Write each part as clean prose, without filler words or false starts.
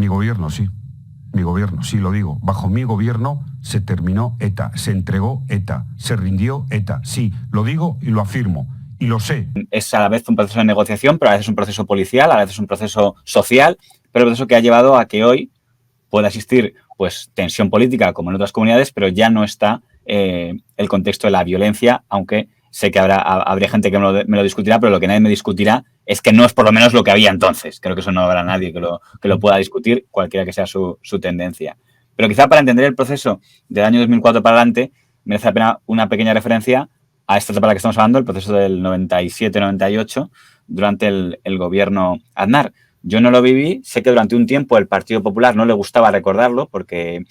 Mi gobierno, sí. Mi gobierno, sí lo digo. Bajo mi gobierno se terminó ETA, se entregó ETA, se rindió ETA. Sí, lo digo y lo afirmo. Y lo sé. Es a la vez un proceso de negociación, pero a la vez es un proceso policial, a la vez es un proceso social, pero un proceso que ha llevado a que hoy pueda existir pues tensión política como en otras comunidades, pero ya no está el contexto de la violencia, aunque sé que habría gente que me lo discutirá, pero lo que nadie me discutirá es que no es por lo menos lo que había entonces. Creo que eso no habrá nadie que lo pueda discutir, cualquiera que sea su tendencia. Pero quizá para entender el proceso del año 2004 para adelante, merece la pena una pequeña referencia a esta etapa de la que estamos hablando, el proceso del 97-98, durante el gobierno Aznar. Yo no lo viví, sé que durante un tiempo el Partido Popular no le gustaba recordarlo porque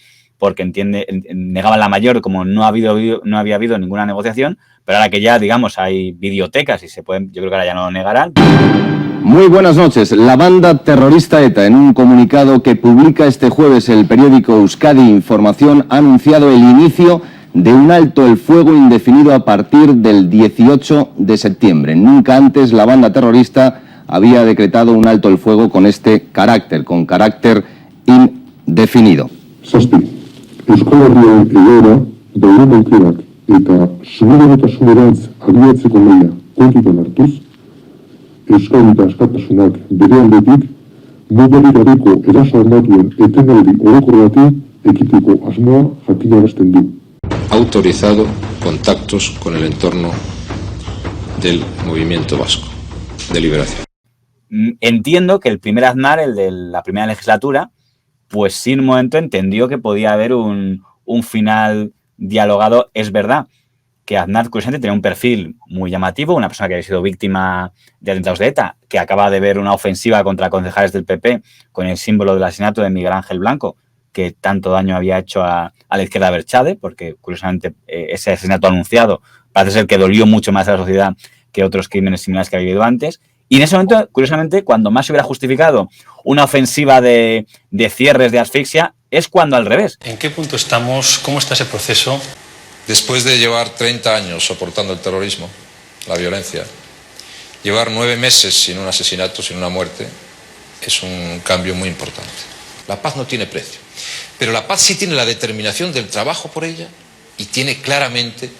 negaban la mayor, como no había habido ninguna negociación, pero ahora que ya, digamos, hay videotecas y se pueden, yo creo que ahora ya no lo negarán. Muy buenas noches. La banda terrorista ETA, en un comunicado que publica este jueves el periódico Euskadi Información, ha anunciado el inicio de un alto el fuego indefinido a partir del 18 de septiembre. Nunca antes la banda terrorista había decretado un alto el fuego con este carácter, con carácter indefinido. Euskal Herria egoera dauden aukerak eta subiranotasunarantz abiatzeko maila kontutan hartuz, Euskadi eta askatasunak bere aldetik modurik gabeko eraso armatuen etenaldi orokor bati ekiteko asmoa jakinarazten du. Autorizado contactos con el entorno del movimiento vasco de liberación. Entiendo que el primer Aznar, el de la primera legislatura, pues sí en un momento entendió que podía haber un final dialogado. Es verdad que Aznar, curiosamente, tenía un perfil muy llamativo, una persona que había sido víctima de atentados de ETA, que acaba de ver una ofensiva contra concejales del PP con el símbolo del asesinato de Miguel Ángel Blanco, que tanto daño había hecho a la izquierda abertzale, porque curiosamente ese asesinato anunciado parece ser que dolió mucho más a la sociedad que otros crímenes similares que había habido antes. Y en ese momento, curiosamente, cuando más se hubiera justificado una ofensiva de cierres, de asfixia, es cuando al revés. ¿En qué punto estamos? ¿Cómo está ese proceso? Después de llevar 30 años soportando el terrorismo, la violencia, llevar 9 meses sin un asesinato, sin una muerte, es un cambio muy importante. La paz no tiene precio, pero la paz sí tiene la determinación del trabajo por ella y tiene claramente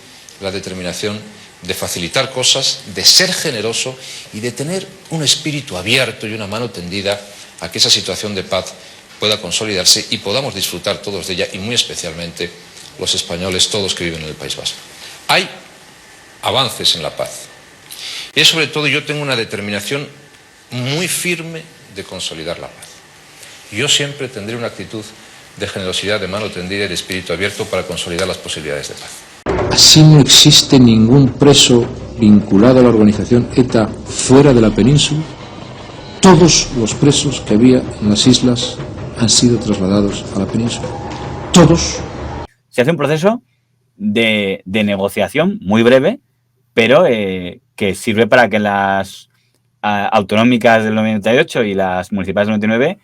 la determinación de facilitar cosas, de ser generoso y de tener un espíritu abierto y una mano tendida a que esa situación de paz pueda consolidarse y podamos disfrutar todos de ella, y muy especialmente los españoles, todos que viven en el País Vasco. Hay avances en la paz y sobre todo yo tengo una determinación muy firme de consolidar la paz. Yo siempre tendré una actitud de generosidad, de mano tendida y de espíritu abierto para consolidar las posibilidades de paz. Así no existe ningún preso vinculado a la organización ETA fuera de la península. Todos los presos que había en las islas han sido trasladados a la península. Todos. Se hace un proceso de negociación muy breve, pero que sirve para que las autonómicas del 98 y las municipales del 99,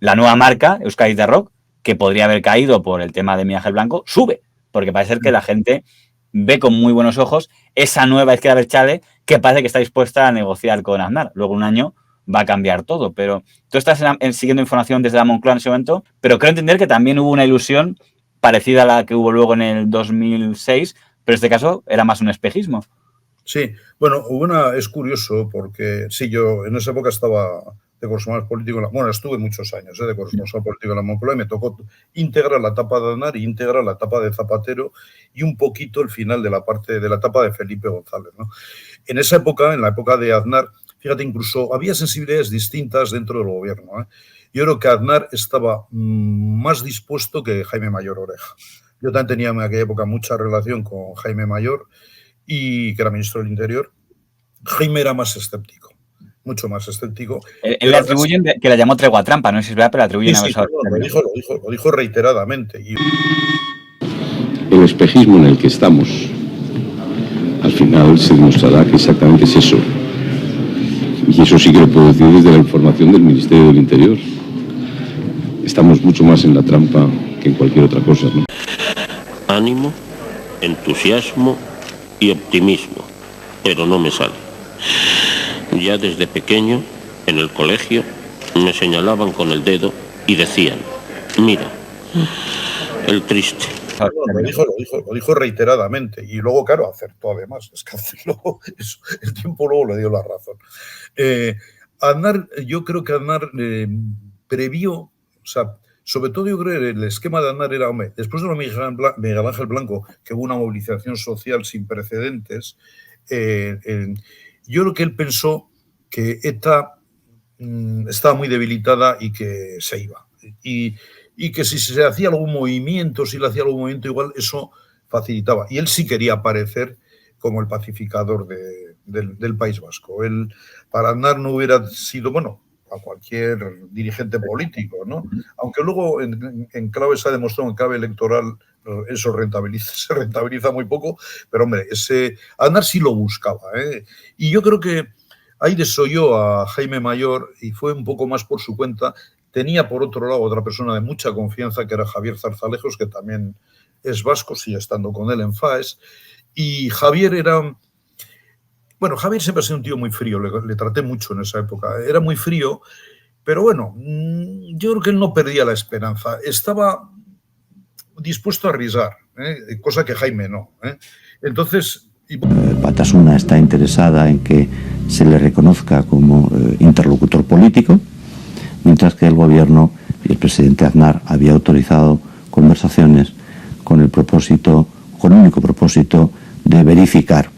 la nueva marca, Euskadi Rock, que podría haber caído por el tema de Miguel Ángel Blanco, sube, porque parece ser que la gente ve con muy buenos ojos esa nueva izquierda abertzale que parece que está dispuesta a negociar con Aznar. Luego un año va a cambiar todo, pero tú estás siguiendo información desde la Moncloa en ese momento, pero creo entender que también hubo una ilusión parecida a la que hubo luego en el 2006, pero en este caso era más un espejismo. Sí, bueno, es curioso porque sí, yo en esa época estaba de corresponsal político, bueno, estuve muchos años de corresponsal político en la Moncloa y me tocó íntegra la etapa de Aznar y íntegra la etapa de Zapatero y un poquito el final de la etapa de Felipe González, ¿no? En esa época, en la época de Aznar, fíjate, incluso había sensibilidades distintas dentro del gobierno, ¿eh? Yo creo que Aznar estaba más dispuesto que Jaime Mayor Oreja. Yo también tenía en aquella época mucha relación con Jaime Mayor, y que era ministro del Interior. Jaime era más escéptico, mucho más escéptico. Él le atribuyen que la llamó tregua trampa, no sé si es verdad, pero le atribuyen a eso. Lo dijo reiteradamente. El espejismo en el que estamos, al final se demostrará que exactamente es eso. Y eso sí que lo puedo decir desde la información del Ministerio del Interior. Estamos mucho más en la trampa que en cualquier otra cosa, ¿no? Ánimo, entusiasmo y optimismo, pero no me sale. Ya desde pequeño, en el colegio, me señalaban con el dedo y decían, mira, el triste. Lo dijo reiteradamente y luego, claro, acertó además. Es que el tiempo luego le dio la razón. Aznar, yo creo que Aznar previó, o sea, sobre todo yo creo que el esquema de Aznar era, hombre, después de lo de Miguel Ángel Blanco, que hubo una movilización social sin precedentes, yo creo que él pensó que ETA estaba muy debilitada y que se iba. Y que si se hacía algún movimiento, igual eso facilitaba. Y él sí quería aparecer como el pacificador del País Vasco. Él, para Aznar no hubiera sido, bueno, a cualquier dirigente político, ¿no? Aunque luego en clave se ha demostrado, en clave electoral, eso se rentabiliza muy poco, pero hombre, Aznar sí lo buscaba, ¿eh? Y yo creo que ahí desoyó a Jaime Mayor y fue un poco más por su cuenta. Tenía, por otro lado, otra persona de mucha confianza, que era Javier Zarzalejos, que también es vasco, sigue estando con él en FAES. Y Javier era... Bueno, Javier siempre ha sido un tío muy frío, le traté mucho en esa época. Era muy frío, pero bueno, yo creo que él no perdía la esperanza. Estaba dispuesto a arriesgar, cosa que Jaime no. Entonces... Batasuna está interesada en que se le reconozca como interlocutor político, mientras que el gobierno y el presidente Aznar había autorizado conversaciones con el único propósito de verificar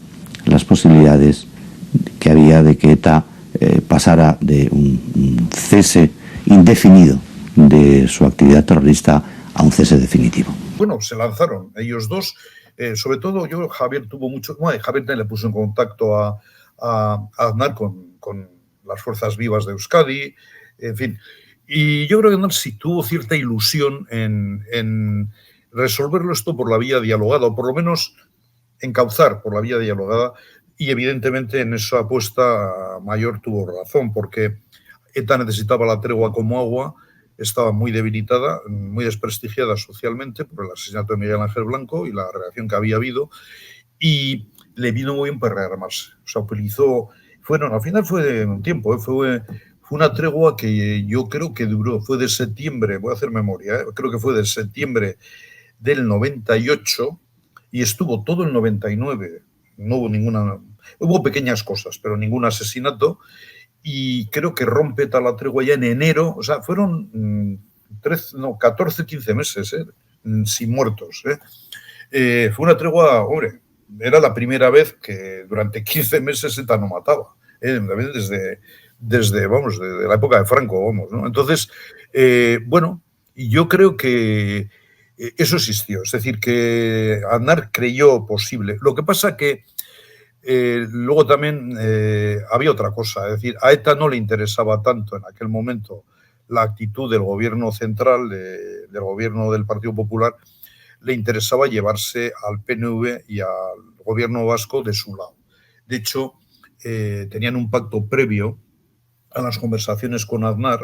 las posibilidades que había de que ETA pasara de un cese indefinido de su actividad terrorista a un cese definitivo. Bueno, se lanzaron ellos dos, sobre todo Javier tuvo mucho... Bueno, Javier le puso en contacto a Aznar con las fuerzas vivas de Euskadi, en fin. Y yo creo que Aznar sí tuvo cierta ilusión en resolverlo esto por la vía dialogada, o por lo menos encauzar por la vía dialogada, y evidentemente en esa apuesta Mayor tuvo razón, porque ETA necesitaba la tregua como agua, estaba muy debilitada, muy desprestigiada socialmente por el asesinato de Miguel Ángel Blanco y la reacción que había habido, y le vino muy bien para rearmarse. O sea, al final fue de un tiempo, fue una tregua que yo creo que duró, fue de septiembre, voy a hacer memoria, creo que fue de septiembre del 98 y estuvo todo el 99. No hubo hubo pequeñas cosas, pero ningún asesinato, y creo que rompe tal la tregua ya en enero, o sea, fueron 14, 15 meses sin muertos. Fue una tregua, hombre, era la primera vez que durante 15 meses ETA no mataba, desde la época de Franco, vamos, ¿no? Entonces, bueno, yo creo que eso existió, es decir, que Aznar creyó posible. Lo que pasa que luego también había otra cosa, es decir, a ETA no le interesaba tanto en aquel momento la actitud del gobierno central, del gobierno del Partido Popular, le interesaba llevarse al PNV y al gobierno vasco de su lado. De hecho, tenían un pacto previo a las conversaciones con Aznar,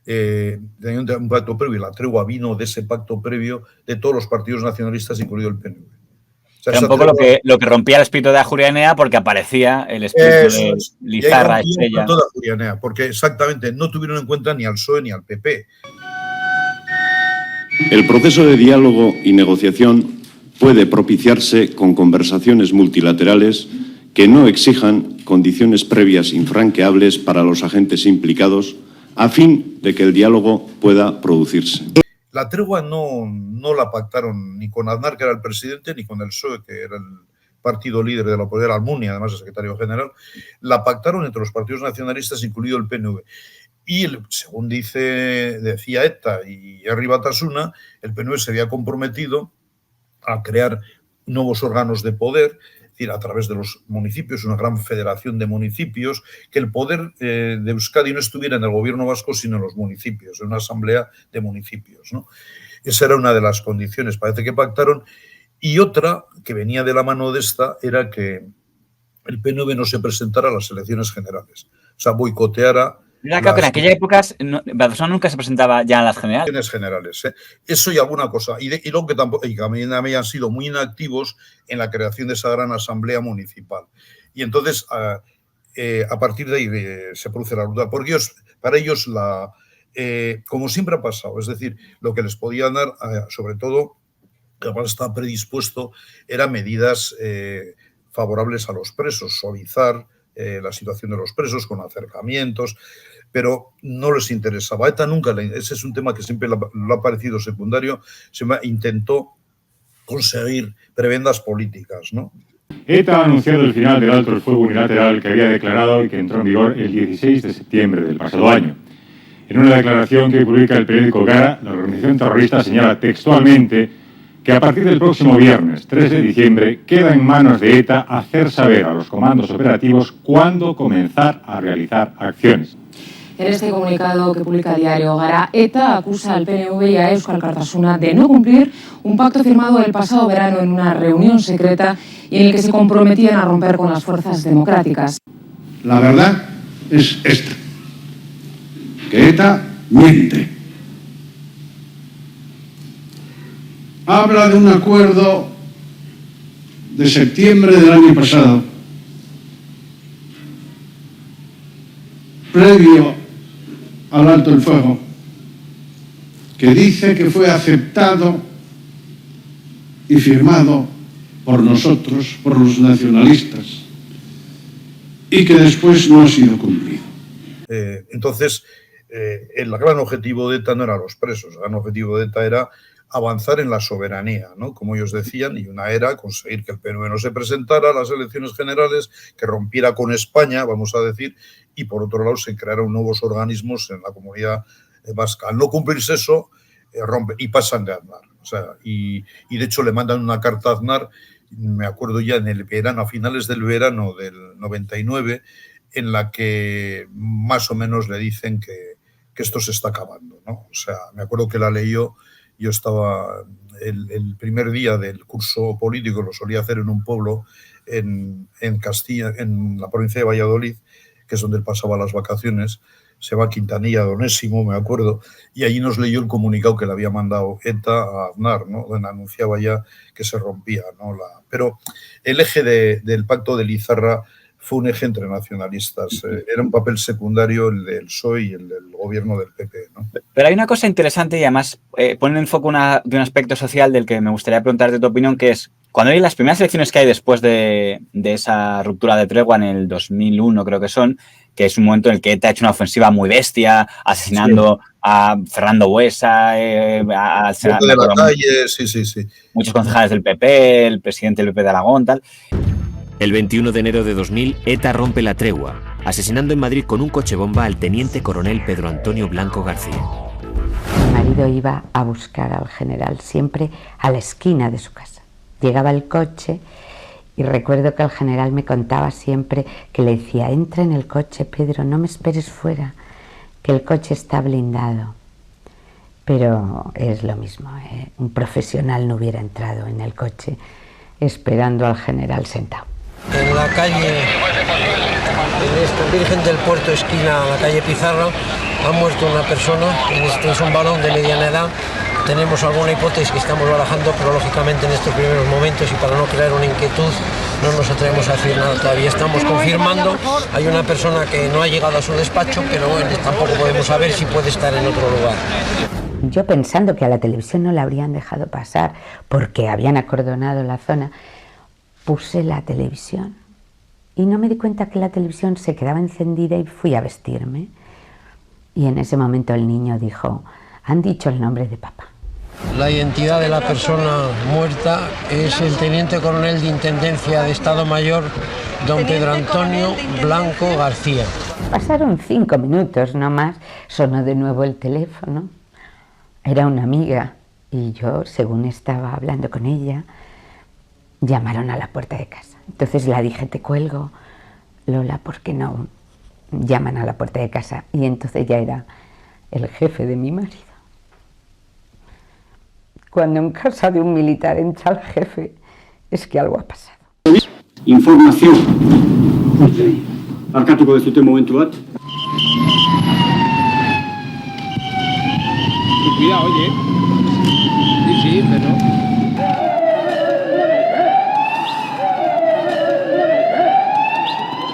tenían un pacto previo, y la tregua vino de ese pacto previo de todos los partidos nacionalistas, incluido el PNV. O sea, era un poco lo que rompía el espíritu de Ajuria Enea, porque aparecía el espíritu de Lizarra, Estella. Toda Ajuria Enea, porque exactamente no tuvieron en cuenta ni al PSOE ni al PP. El proceso de diálogo y negociación puede propiciarse con conversaciones multilaterales que no exijan condiciones previas infranqueables para los agentes implicados, a fin de que el diálogo pueda producirse. La tregua no la pactaron ni con Aznar, que era el presidente, ni con el PSOE, que era el partido líder de la oposición, Almunia, además el secretario general. La pactaron entre los partidos nacionalistas, incluido el PNV. Y, según decía ETA y Herri Batasuna, el PNV se había comprometido a crear nuevos órganos de poder, es decir, a través de los municipios, una gran federación de municipios, que el poder de Euskadi no estuviera en el gobierno vasco, sino en los municipios, en una asamblea de municipios, ¿no? Esa era una de las condiciones, parece que pactaron. Y otra, que venía de la mano de esta, era que el PNV no se presentara a las elecciones generales, o sea, boicoteara. Claro que en aquella época Batasuna nunca se presentaba ya en las generales. Eso y alguna cosa. Y luego que también habían sido muy inactivos en la creación de esa gran asamblea municipal. Y entonces, a partir de ahí se produce la ruta. Porque para ellos como siempre ha pasado, es decir, lo que les podían dar, sobre todo, que además estaba predispuesto, eran medidas favorables a los presos, suavizar la situación de los presos con acercamientos, pero no les interesaba. ETA nunca, ese es un tema que siempre le ha parecido secundario, intentó conseguir prebendas políticas, ¿no? ETA ha anunciado el final del alto el fuego unilateral que había declarado y que entró en vigor el 16 de septiembre del pasado año. En una declaración que publica el periódico Gara, la organización terrorista señala textualmente que a partir del próximo viernes, 3 de diciembre, queda en manos de ETA hacer saber a los comandos operativos cuándo comenzar a realizar acciones. En este comunicado que publica el diario Gara, ETA acusa al PNV y a Eusko Alkartasuna de no cumplir un pacto firmado el pasado verano en una reunión secreta y en el que se comprometían a romper con las fuerzas democráticas. La verdad es esta, que ETA miente. Habla de un acuerdo de septiembre del año pasado, previo al alto el fuego, que dice que fue aceptado y firmado por nosotros, por los nacionalistas, y que después no ha sido cumplido. Entonces, el gran objetivo de ETA no eran los presos, el gran objetivo de ETA era avanzar en la soberanía, ¿no? Como ellos decían, y una era conseguir que el PNV no se presentara a las elecciones generales, que rompiera con España, vamos a decir, y por otro lado se crearon nuevos organismos en la comunidad vasca. Al no cumplirse eso, rompe y pasan de Aznar. O sea, y de hecho le mandan una carta a Aznar, me acuerdo ya en el verano, a finales del verano del 99, en la que más o menos le dicen que esto se está acabando, ¿no? O sea, me acuerdo que la leyó. Yo estaba el primer día del curso político, lo solía hacer en un pueblo en Castilla, en la provincia de Valladolid, que es donde él pasaba las vacaciones. Se va a Quintanilla, Donésimo, me acuerdo, y allí nos leyó el comunicado que le había mandado ETA a Aznar, ¿no? Donde anunciaba ya que se rompía, ¿no? Pero el eje del pacto de Lizarra fue un eje entre nacionalistas. Era un papel secundario el del PSOE y el del gobierno del PP, ¿no? Pero hay una cosa interesante y además pone en foco de un aspecto social del que me gustaría preguntarte tu opinión, que es cuando hay las primeras elecciones que hay después de esa ruptura de tregua en el 2001, creo que son, que es un momento en el que ETA ha hecho una ofensiva muy bestia, asesinando a Fernando Buesa, al senador de la calle, sí. Muchos concejales del PP, el presidente del PP de Aragón, tal. El 21 de enero de 2000, ETA rompe la tregua, asesinando en Madrid con un coche bomba al teniente coronel Pedro Antonio Blanco García. Mi marido iba a buscar al general siempre a la esquina de su casa. Llegaba el coche y recuerdo que el general me contaba siempre que le decía: entra en el coche, Pedro, no me esperes fuera, que el coche está blindado. Pero es lo mismo, un profesional no hubiera entrado en el coche esperando al general sentado. En la calle Virgen del Puerto, esquina a la calle Pizarra, ha muerto una persona, es un varón de mediana edad. Tenemos alguna hipótesis que estamos barajando, pero lógicamente en estos primeros momentos y para no crear una inquietud no nos atrevemos a decir nada todavía. Estamos confirmando, hay una persona que no ha llegado a su despacho, pero bueno, tampoco podemos saber si puede estar en otro lugar. Yo pensando que a la televisión no la habrían dejado pasar porque habían acordonado la zona, puse la televisión y no me di cuenta que la televisión se quedaba encendida y fui a vestirme. Y en ese momento el niño dijo: han dicho el nombre de papá. La identidad de la persona muerta es el teniente coronel de Intendencia de Estado Mayor, don Pedro Antonio Blanco García. Pasaron 5 minutos no más, sonó de nuevo el teléfono. Era una amiga y yo, según estaba hablando con ella, llamaron a la puerta de casa. Entonces la dije: te cuelgo, Lola, ¿por qué no llaman a la puerta de casa? Y entonces ya era el jefe de mi marido. Cuando en casa de un militar entra el jefe, es que algo ha pasado. Informazio. Barkatuko dezute momentu bat. Cuidado, oye. Sí, pero...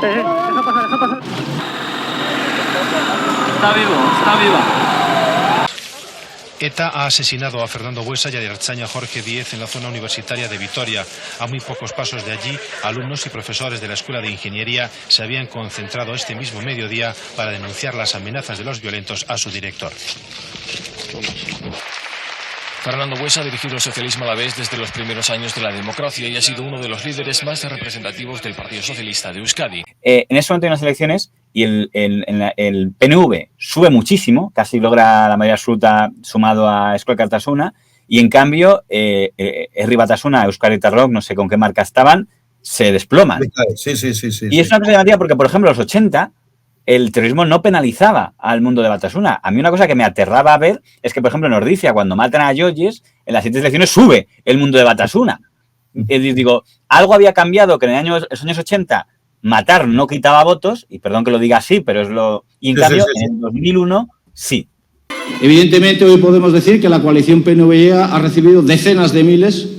Deja pasar. Está vivo, está viva. ETA ha asesinado a Fernando Buesa y al ertzaina Jorge Díez en la zona universitaria de Vitoria. A muy pocos pasos de allí, alumnos y profesores de la Escuela de Ingeniería se habían concentrado este mismo mediodía para denunciar las amenazas de los violentos a su director. Fernando Buesa ha dirigido el socialismo alavés desde los primeros años de la democracia y ha sido uno de los líderes más representativos del Partido Socialista de Euskadi. En ese momento hay unas elecciones y el PNV sube muchísimo, casi logra la mayoría absoluta sumado a Euskal Alkartasuna, y en cambio Herri Batasuna, Euskal Herritarrok, no sé con qué marca estaban, se desploman. Sí. Y es una cosa llamativa porque, por ejemplo, en los 80 el terrorismo no penalizaba al mundo de Batasuna. A mí una cosa que me aterraba ver es que, por ejemplo, en Ordizia, cuando matan a Joyes, en las siguientes elecciones sube el mundo de Batasuna. Digo, algo había cambiado, que en los años 80 matar no quitaba votos, y perdón que lo diga así, pero es lo... Y en cambio, en el 2001, sí. Evidentemente, hoy podemos decir que la coalición PNV-EA ha recibido decenas de miles,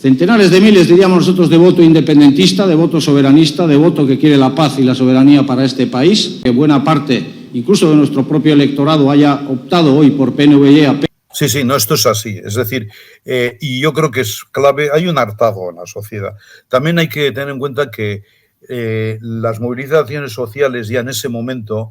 centenares de miles, diríamos nosotros, de voto independentista, de voto soberanista, de voto que quiere la paz y la soberanía para este país. Que buena parte, incluso de nuestro propio electorado, haya optado hoy por PNV-EA. Sí, no, esto es así. Es decir, y yo creo que es clave, hay un hartazgo en la sociedad. También hay que tener en cuenta que las movilizaciones sociales ya en ese momento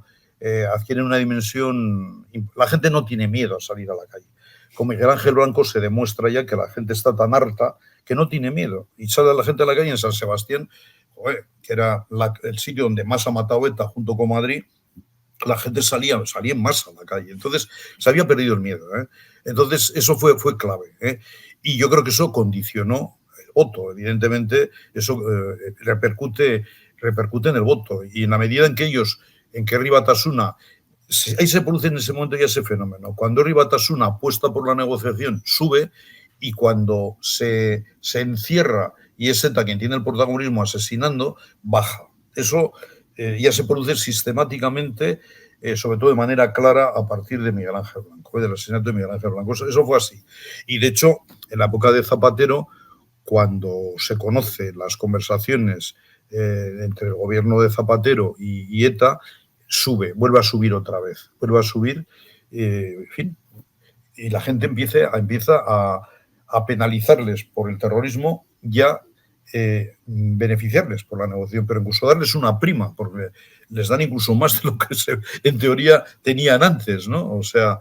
adquieren una dimensión... La gente no tiene miedo a salir a la calle. Con Miguel Ángel Blanco se demuestra ya que la gente está tan harta que no tiene miedo. Y sale la gente a la calle en San Sebastián, que era el sitio donde más ha matado ETA junto con Madrid, la gente salía en masa a la calle. Entonces se había perdido el miedo. Entonces eso fue clave. Y yo creo que eso condicionó el voto. Evidentemente eso repercute en el voto. Y en la medida en que Herri Batasuna, ahí se produce en ese momento ya ese fenómeno. Cuando Herri Batasuna apuesta por la negociación, sube, y cuando se encierra y es ETA quien tiene el protagonismo asesinando, baja. Eso ya se produce sistemáticamente, sobre todo de manera clara, a partir de Miguel Ángel Blanco, del asesinato de Miguel Ángel Blanco. Eso fue así. Y de hecho, en la época de Zapatero, cuando se conocen las conversaciones entre el gobierno de Zapatero y ETA, vuelve a subir otra vez, en fin, y la gente empieza a penalizarles por el terrorismo, ya beneficiarles por la negociación, pero incluso darles una prima, porque les dan incluso más de lo que en teoría tenían antes, ¿no? O sea,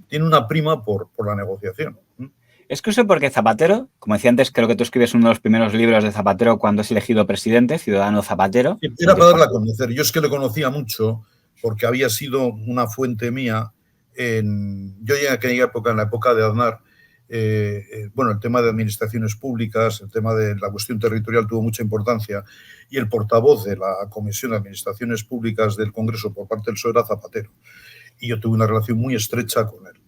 tiene una prima por la negociación. Es curioso porque Zapatero, como decía antes, creo que tú escribes uno de los primeros libros de Zapatero cuando es elegido presidente, Ciudadano Zapatero. Era para darla a conocer. Yo es que le conocía mucho porque había sido una fuente mía. Yo ya en aquella época, en la época de Aznar, el tema de administraciones públicas, el tema de la cuestión territorial tuvo mucha importancia, y el portavoz de la Comisión de Administraciones Públicas del Congreso por parte del PSOE era Zapatero. Y yo tuve una relación muy estrecha con él.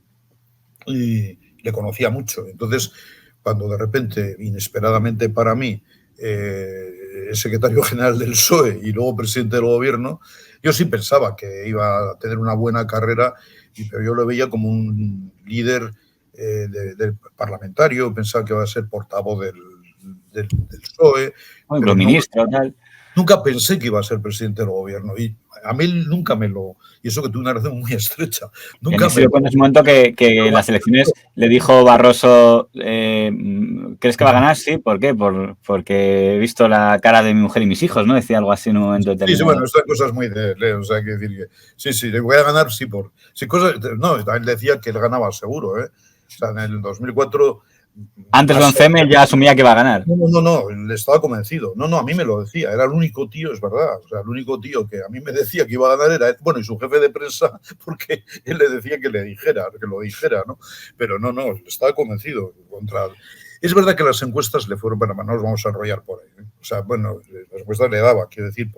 Y le conocía mucho. Entonces, cuando de repente, inesperadamente para mí, es secretario general del PSOE y luego presidente del gobierno, yo sí pensaba que iba a tener una buena carrera, pero yo lo veía como un líder del parlamentario, pensaba que iba a ser portavoz del PSOE. Pero ministro, tal. Nunca pensé que iba a ser presidente del gobierno, y a mí nunca y eso que tuve una relación muy estrecha. Nunca me en ese momento que en las elecciones le dijo Barroso, ¿crees que va a ganar? Sí, ¿por qué? Porque he visto la cara de mi mujer y mis hijos, ¿no? Decía algo así en un momento determinado. Sí, bueno, estas cosas muy de Leo, o sea, hay que decir que sí, le voy a ganar, sí, él decía que él ganaba seguro, O sea, en el 2004... Antes de 11M ya asumía que iba a ganar. No, él estaba convencido. No, a mí me lo decía. Era el único tío, es verdad. O sea, el único tío que a mí me decía que iba a ganar era él. Bueno, y su jefe de prensa, porque él le decía que lo dijera, ¿no? Pero no, estaba convencido. Es verdad que las encuestas le fueron, bueno, no nos vamos a enrollar por ahí. O sea, bueno, las encuestas le daba, quiero decir,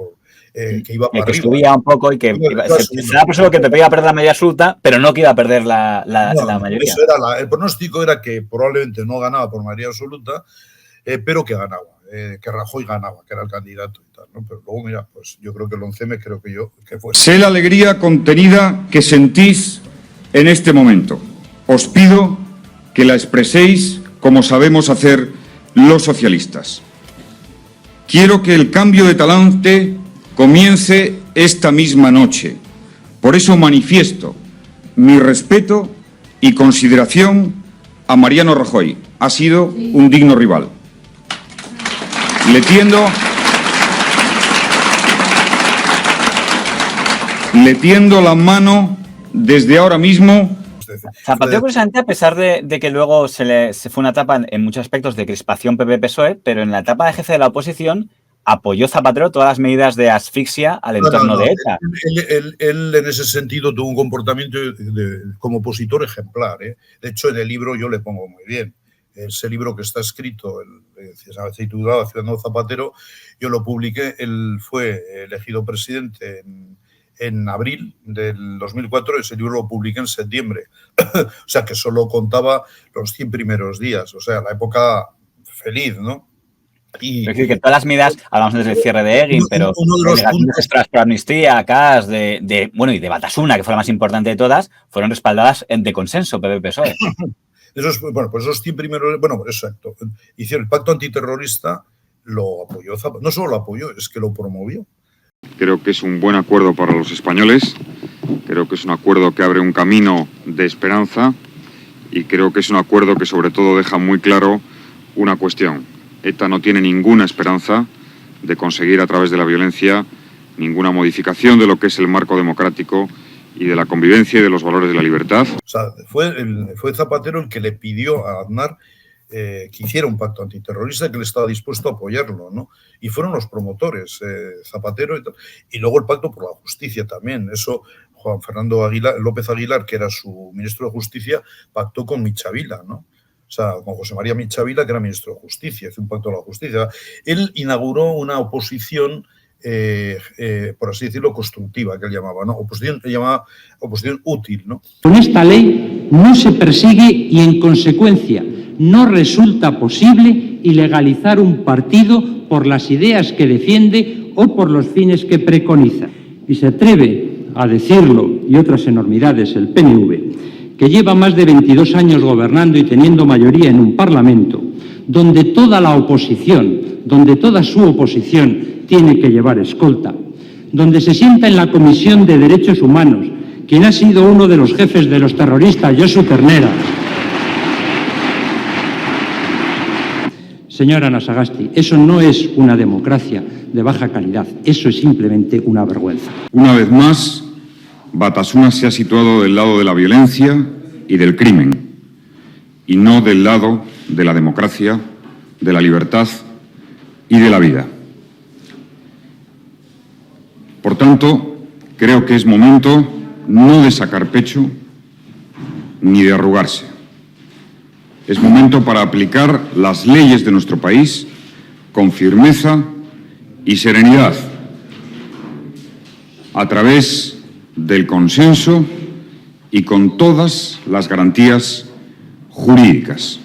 que iba para arriba. Que subía un poco y que era la persona que te pedía perder la mayoría absoluta, pero no que iba a perder la mayoría. Eso era el pronóstico era que probablemente no ganaba por mayoría absoluta, pero que ganaba, que Rajoy ganaba, que era el candidato y tal, ¿no? Pero luego, mira, pues yo creo que el 11M que fue. Sé la alegría contenida que sentís en este momento. Os pido que la expreséis como sabemos hacer los socialistas. Quiero que el cambio de talante comience esta misma noche. Por eso manifiesto mi respeto y consideración a Mariano Rajoy. Ha sido un digno rival. Le tiendo la mano desde ahora mismo. Zapatero, precisamente, a pesar de que luego se fue una etapa en muchos aspectos de crispación PP-PSOE, pero en la etapa de jefe de la oposición apoyó Zapatero todas las medidas de asfixia al entorno de ETA. Él en ese sentido tuvo un comportamiento como opositor ejemplar. De hecho, en el libro yo le pongo muy bien. Ese libro que está escrito, se titulaba Ciudadano Zapatero, yo lo publiqué. Él fue elegido presidente en abril del 2004, ese libro lo publiqué en septiembre. O sea, que solo contaba los 100 primeros días, o sea, la época feliz, ¿no? Es decir, que todas las medidas, hablamos antes del cierre de Egin, pero de extras por amnistía, CAS, bueno, y de Batasuna, que fue la más importante de todas, fueron respaldadas de consenso PP-PSOE. Bueno, pues esos 100 primeros, bueno, exacto. Hicieron el pacto antiterrorista, lo apoyó, no solo lo apoyó, es que lo promovió. Creo que es un buen acuerdo para los españoles, creo que es un acuerdo que abre un camino de esperanza y creo que es un acuerdo que sobre todo deja muy claro una cuestión. ETA no tiene ninguna esperanza de conseguir a través de la violencia ninguna modificación de lo que es el marco democrático y de la convivencia y de los valores de la libertad. O sea, fue Zapatero el que le pidió a Aznar que hiciera un pacto antiterrorista, que él estaba dispuesto a apoyarlo, ¿no? Y fueron los promotores, Zapatero y luego el pacto por la justicia también. Eso Juan Fernando López Aguilar, que era su ministro de Justicia, pactó con Michavila, ¿no? O sea, con José María Michavila, que era ministro de Justicia, hizo un pacto por la justicia. Él inauguró una oposición, por así decirlo, constructiva, que él llamaba, ¿no? Oposición útil, ¿no? Con esta ley no se persigue y, en consecuencia, no resulta posible ilegalizar un partido por las ideas que defiende o por los fines que preconiza. Y se atreve a decirlo, y otras enormidades, el PNV, que lleva más de 22 años gobernando y teniendo mayoría en un Parlamento, donde toda la oposición, donde toda su oposición tiene que llevar escolta, donde se sienta en la Comisión de Derechos Humanos quien ha sido uno de los jefes de los terroristas, Josu Ternera. Señora Anasagasti, eso no es una democracia de baja calidad, eso es simplemente una vergüenza. Una vez más, Batasuna se ha situado del lado de la violencia y del crimen, y no del lado de la democracia, de la libertad y de la vida. Por tanto, creo que es momento no de sacar pecho ni de arrugarse. Es momento para aplicar las leyes de nuestro país con firmeza y serenidad, a través del consenso y con todas las garantías jurídicas.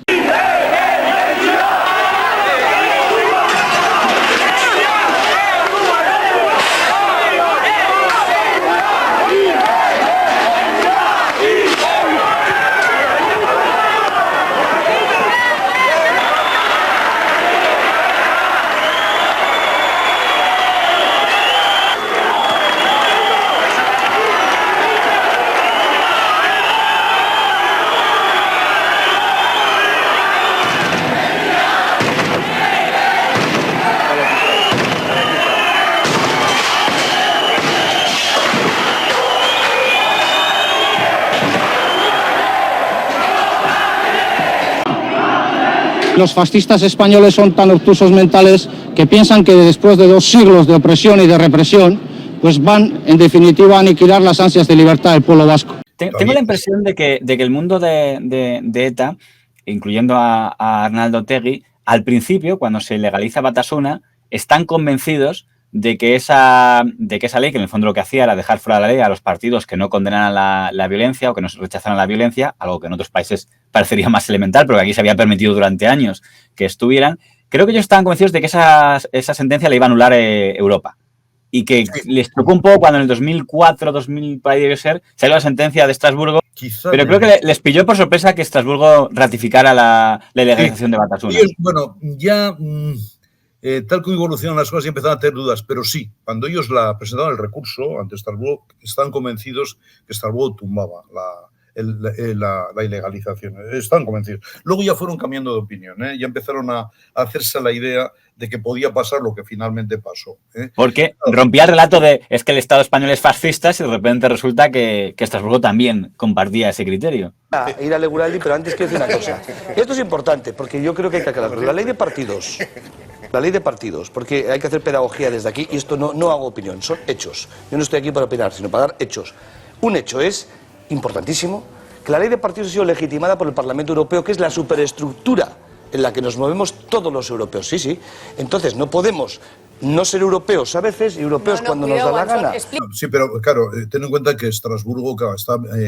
Los fascistas españoles son tan obtusos mentales que piensan que después de 2 siglos de opresión y de represión, pues van, en definitiva, a aniquilar las ansias de libertad del pueblo vasco. Tengo la impresión de que el mundo de ETA, incluyendo a Arnaldo Otegi, al principio, cuando se legaliza Batasuna, están convencidos de que esa ley, que en el fondo lo que hacía era dejar fuera de la ley a los partidos que no condenaran la violencia o que no rechazaran la violencia, algo que en otros países parecería más elemental, pero que aquí se había permitido durante años que estuvieran. Creo que ellos estaban convencidos de que esa sentencia la iba a anular Europa. Y que les tocó un poco cuando en el 2004, 2000, para debió ser, salió la sentencia de Estrasburgo. Pero creo que les pilló por sorpresa que Estrasburgo ratificara la legalización de Batasuna. Bueno, ya... tal como evolucionan las cosas y empezaron a tener dudas, pero sí, cuando ellos presentaron el recurso ante Estrasburgo, estaban convencidos que Estrasburgo tumbaba la ilegalización. Estaban convencidos. Luego ya fueron cambiando de opinión, ya empezaron a hacerse la idea de que podía pasar lo que finalmente pasó. Porque rompía el relato de es que el Estado español es fascista y de repente resulta que Estrasburgo también compartía ese criterio. Ir a Leguraldi, pero antes quiero decir una cosa. Esto es importante porque yo creo que hay que aclararlo. La ley de partidos, porque hay que hacer pedagogía desde aquí y esto no hago opinión, son hechos. Yo no estoy aquí para opinar, sino para dar hechos. Un hecho es importantísimo que la ley de partidos ha sido legitimada por el Parlamento Europeo, que es la superestructura en la que nos movemos todos los europeos. Sí, sí. Entonces no podemos no ser europeos a veces y europeos cuando nos da la gana. Sí, pero claro, ten en cuenta que Estrasburgo, claro,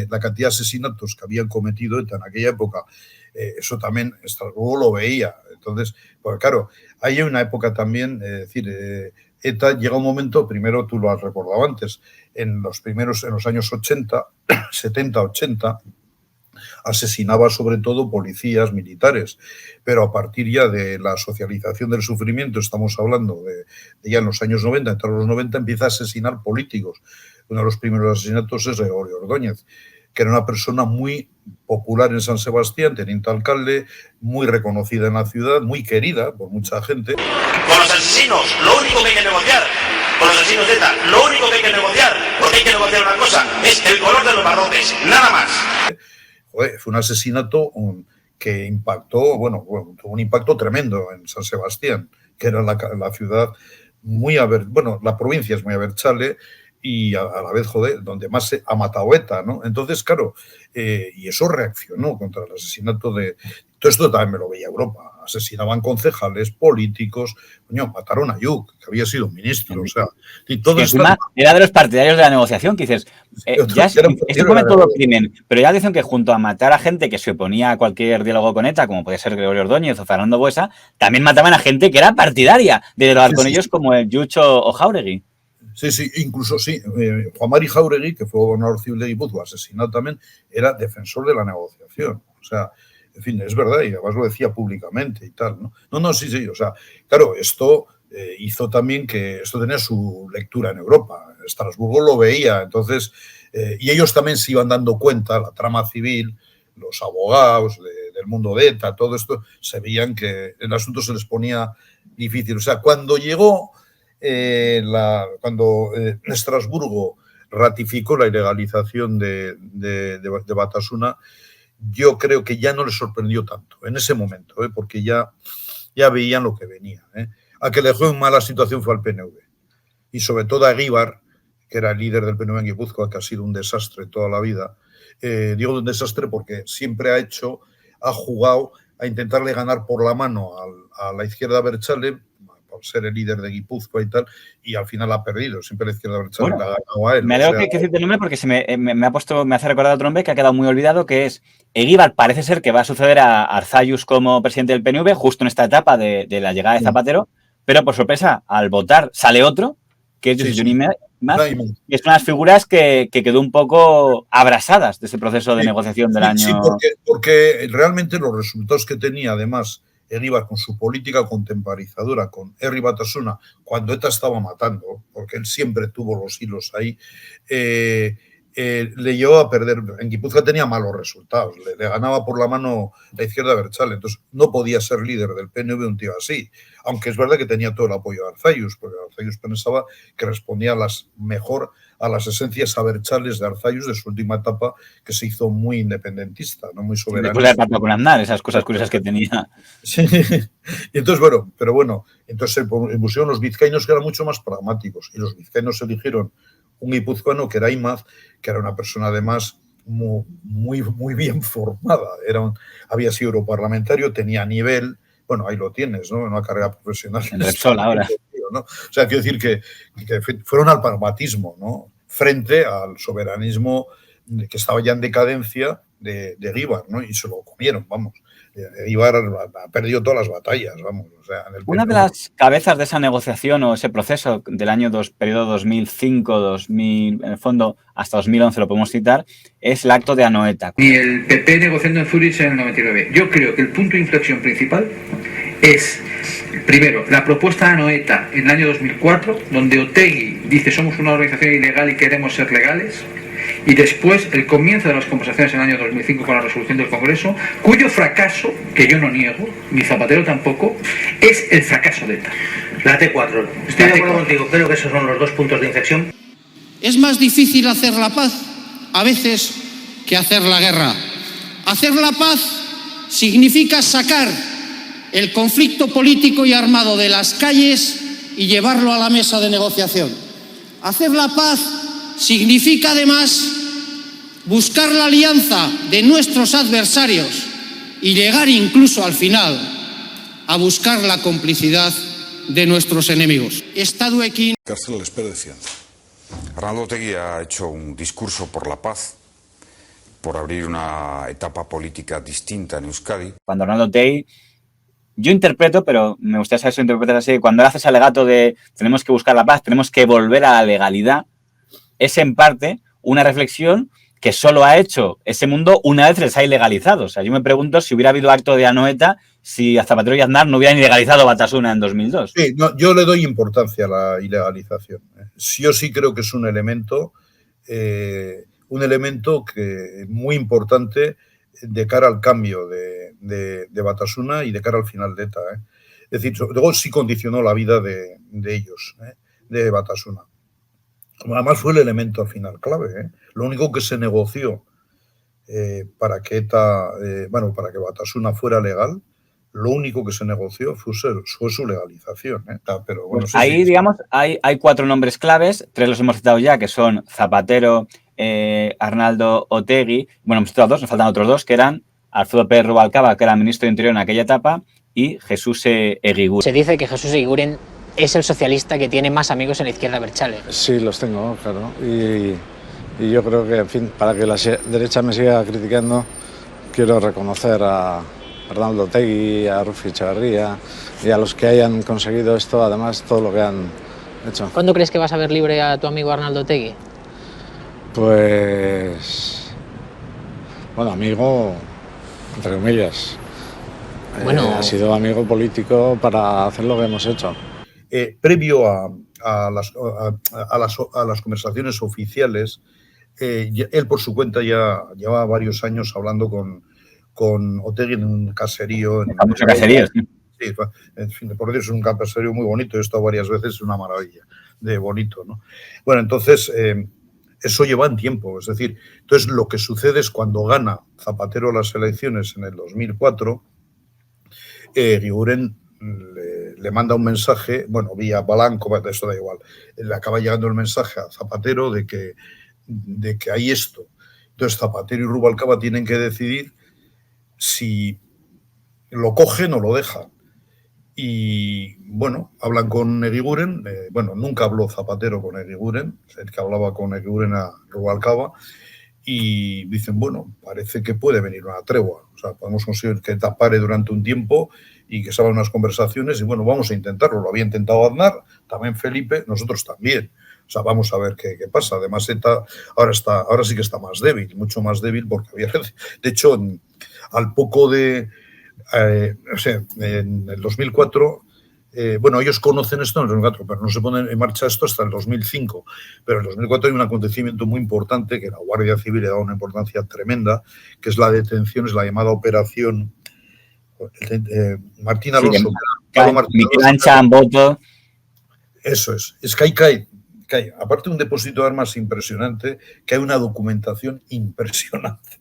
la cantidad de asesinatos que habían cometido ETA en aquella época, eso también Estrasburgo lo veía. Entonces, pues claro, hay una época también, es decir, ETA llega un momento, primero tú lo has recordado antes, en los años 80, 70, 80, asesinaba sobre todo policías, militares, pero a partir ya de la socialización del sufrimiento, estamos hablando de ya en los años 90, entre los 90, empieza a asesinar políticos. Uno de los primeros asesinatos es Gregorio Ordóñez, que era una persona muy popular en San Sebastián, teniente alcalde, muy reconocida en la ciudad, muy querida por mucha gente. Con los asesinos, lo único que hay que negociar, con los asesinos de ETA, lo único que hay que negociar, porque hay que negociar una cosa, es el color de los barrotes, nada más. Fue un asesinato que impactó, tuvo un impacto tremendo en San Sebastián, que era la ciudad muy, la provincia es muy abertzale y a la vez, donde más se ha matado ETA, ¿no? Entonces, claro, y eso reaccionó contra el asesinato de... Todo esto también me lo veía Europa. Asesinaban concejales, políticos, mataron a Ayuk, que había sido ministro, o sea... Y todo que encima era de los partidarios de la negociación, que dices, esto come todo crimen, pero ya dicen que junto a matar a gente que se oponía a cualquier diálogo con ETA, como puede ser Gregorio Ordóñez o Fernando Buesa, también mataban a gente que era partidaria de dialogar con ellos, como el Yucho o Jáuregui. Sí, incluso sí. Juan Mari Jáuregui, que fue gobernador civil de Guipúzcoa, asesinado también, era defensor de la negociación. O sea, en fin, es verdad, y además lo decía públicamente y tal, ¿no? No, sí, o sea, claro, esto hizo también que esto tenía su lectura en Europa. Estrasburgo lo veía, entonces, y ellos también se iban dando cuenta, la trama civil, los abogados del mundo de ETA, todo esto, se veían que el asunto se les ponía difícil. O sea, cuando llegó... cuando Estrasburgo ratificó la ilegalización de Batasuna, yo creo que ya no les sorprendió tanto en ese momento, porque ya veían lo que venía. A que le dejó en mala situación fue al PNV. Y sobre todo a Eguíbar, que era el líder del PNV en Guipúzcoa, que ha sido un desastre toda la vida. Digo un desastre porque siempre ha jugado a intentarle ganar por la mano a la izquierda abertzale, por ser el líder de Guipúzcoa y tal, y al final ha perdido. Siempre la izquierda abertzale la ha ganado a él. Me alegro que decirte el nombre porque me hace recordar otro nombre que ha quedado muy olvidado, que es Eguíbar. Parece ser que va a suceder a Arzayus como presidente del PNV, justo en esta etapa de la llegada de Zapatero, pero por sorpresa, al votar sale otro, que es Josep Mas, y es unas figuras que quedó un poco abrasadas de ese proceso de negociación del año... Sí, porque realmente los resultados que tenía, además, Eguíbar con su política contemporizadora, con Herri Batasuna, cuando ETA estaba matando, porque él siempre tuvo los hilos ahí, le llevó a perder. En Guipúzcoa tenía malos resultados, le ganaba por la mano la izquierda abertzale, entonces no podía ser líder del PNV un tío así, aunque es verdad que tenía todo el apoyo de Arzayus, porque Arzayus pensaba que respondía mejor a las esencias abertzales de Arzayus de su última etapa, que se hizo muy independentista, no muy soberanista. Después del pacto con Aznar, esas cosas curiosas que tenía. Sí, y entonces, entonces se pusieron los vizcaínos que eran mucho más pragmáticos, y los vizcaínos eligieron un guipuzcoano que era Imaz, que era una persona además muy bien formada, había sido europarlamentario, tenía nivel, ahí lo tienes, ¿no? Una carrera profesional. En Repsol ahora. ¿No? O sea, quiero decir que fueron al pragmatismo, ¿no? Frente al soberanismo que estaba ya en decadencia de Eguíbar, ¿no? Y se lo comieron, vamos. Eguíbar ha perdido todas las batallas, vamos. O sea, una de las cabezas de esa negociación o ese proceso del periodo 2005-2000, en el fondo hasta 2011 lo podemos citar, es el acto de Anoeta. Ni el PP negociando en Zurich en el 99. Yo creo que el punto de inflexión principal es, primero, la propuesta de Anoeta en el año 2004, donde Otegi dice somos una organización ilegal y queremos ser legales, y después el comienzo de las conversaciones en el año 2005 con la resolución del Congreso, cuyo fracaso, que yo no niego, ni Zapatero tampoco, es el fracaso de ETA. La T4. Estoy de acuerdo contigo, creo que esos son los 2 puntos de inflexión. Es más difícil hacer la paz a veces que hacer la guerra. Hacer la paz significa sacar el conflicto político y armado de las calles y llevarlo a la mesa de negociación. Hacer la paz significa además buscar la alianza de nuestros adversarios y llegar incluso al final a buscar la complicidad de nuestros enemigos. Estaduekin. Carceles Pérez Cienza. Arnaldo Otegi ha hecho un discurso por la paz, por abrir una etapa política distinta en Euskadi. Cuando Arnaldo Otegi, yo interpreto, pero me gustaría saber si lo interpretas así, cuando él hace ese alegato de tenemos que buscar la paz, tenemos que volver a la legalidad, es en parte una reflexión que solo ha hecho ese mundo una vez les ha ilegalizado. O sea, yo me pregunto si hubiera habido acto de Anoeta si a Zapatero y Aznar no hubieran ilegalizado Batasuna en 2002. Sí, no, yo le doy importancia a la ilegalización. Yo sí creo que es un elemento que muy importante de cara al cambio de Batasuna y de cara al final de ETA. Es decir, luego sí condicionó la vida de ellos, de Batasuna. Además fue el elemento al final clave. Lo único que se negoció para que ETA, para que Batasuna fuera legal, lo único que se negoció fue su legalización. Pero bueno, pues ahí, digamos, hay 4 nombres claves, 3 los hemos citado ya, que son Zapatero, Arnaldo Otegi, bueno, hemos citado 2, nos faltan otros 2, que eran Alfredo Pérez Rubalcaba, que era ministro de Interior en aquella etapa, y Jesús Eguiguren. Se dice que Jesús Eguiguren es el socialista que tiene más amigos en la izquierda abertzale. Sí, los tengo, claro. Y yo creo que, en fin, para que la derecha me siga criticando, quiero reconocer a Arnaldo Otegi, a Rufi Echeverría y a los que hayan conseguido esto, además, todo lo que han hecho. ¿Cuándo crees que vas a ver libre a tu amigo Arnaldo Otegi? Pues... bueno, amigo, entre comillas. Bueno, ha sido amigo político para hacer lo que hemos hecho. Previo a las conversaciones oficiales, él por su cuenta ya llevaba varios años hablando con Otegi en un caserío. Mucho caserío, sí. Sí, en fin, por Dios, es un caserío muy bonito, he estado varias veces, es una maravilla de bonito, ¿no? Bueno, entonces, eso lleva en tiempo, es decir, entonces lo que sucede es cuando gana Zapatero las elecciones en el 2004, Eguiguren le manda un mensaje, bueno, vía Balanco, eso da igual, le acaba llegando el mensaje a Zapatero de que hay esto. Entonces Zapatero y Rubalcaba tienen que decidir si lo cogen o lo dejan. Y bueno, hablan con Eguiguren, nunca habló Zapatero con Eguiguren, el que hablaba con Eguiguren a Rubalcaba, y dicen, bueno, parece que puede venir una tregua, o sea, podemos conseguir que ETA pare durante un tiempo y que se hagan unas conversaciones y bueno, vamos a intentarlo. Lo había intentado Aznar, también Felipe, nosotros también. O sea, vamos a ver qué pasa. Además, ETA ahora sí que está más débil, mucho más débil, porque había, de hecho, al poco de, en el 2004, ellos conocen esto en el 2004, pero no se pone en marcha esto hasta el 2005. Pero en el 2004 hay un acontecimiento muy importante que la Guardia Civil le da una importancia tremenda, que es la detención, es la llamada operación Martín Alonso. Miquel Ancha, Amboto. Eso es. Es que hay, aparte de un depósito de armas impresionante, que hay una documentación impresionante.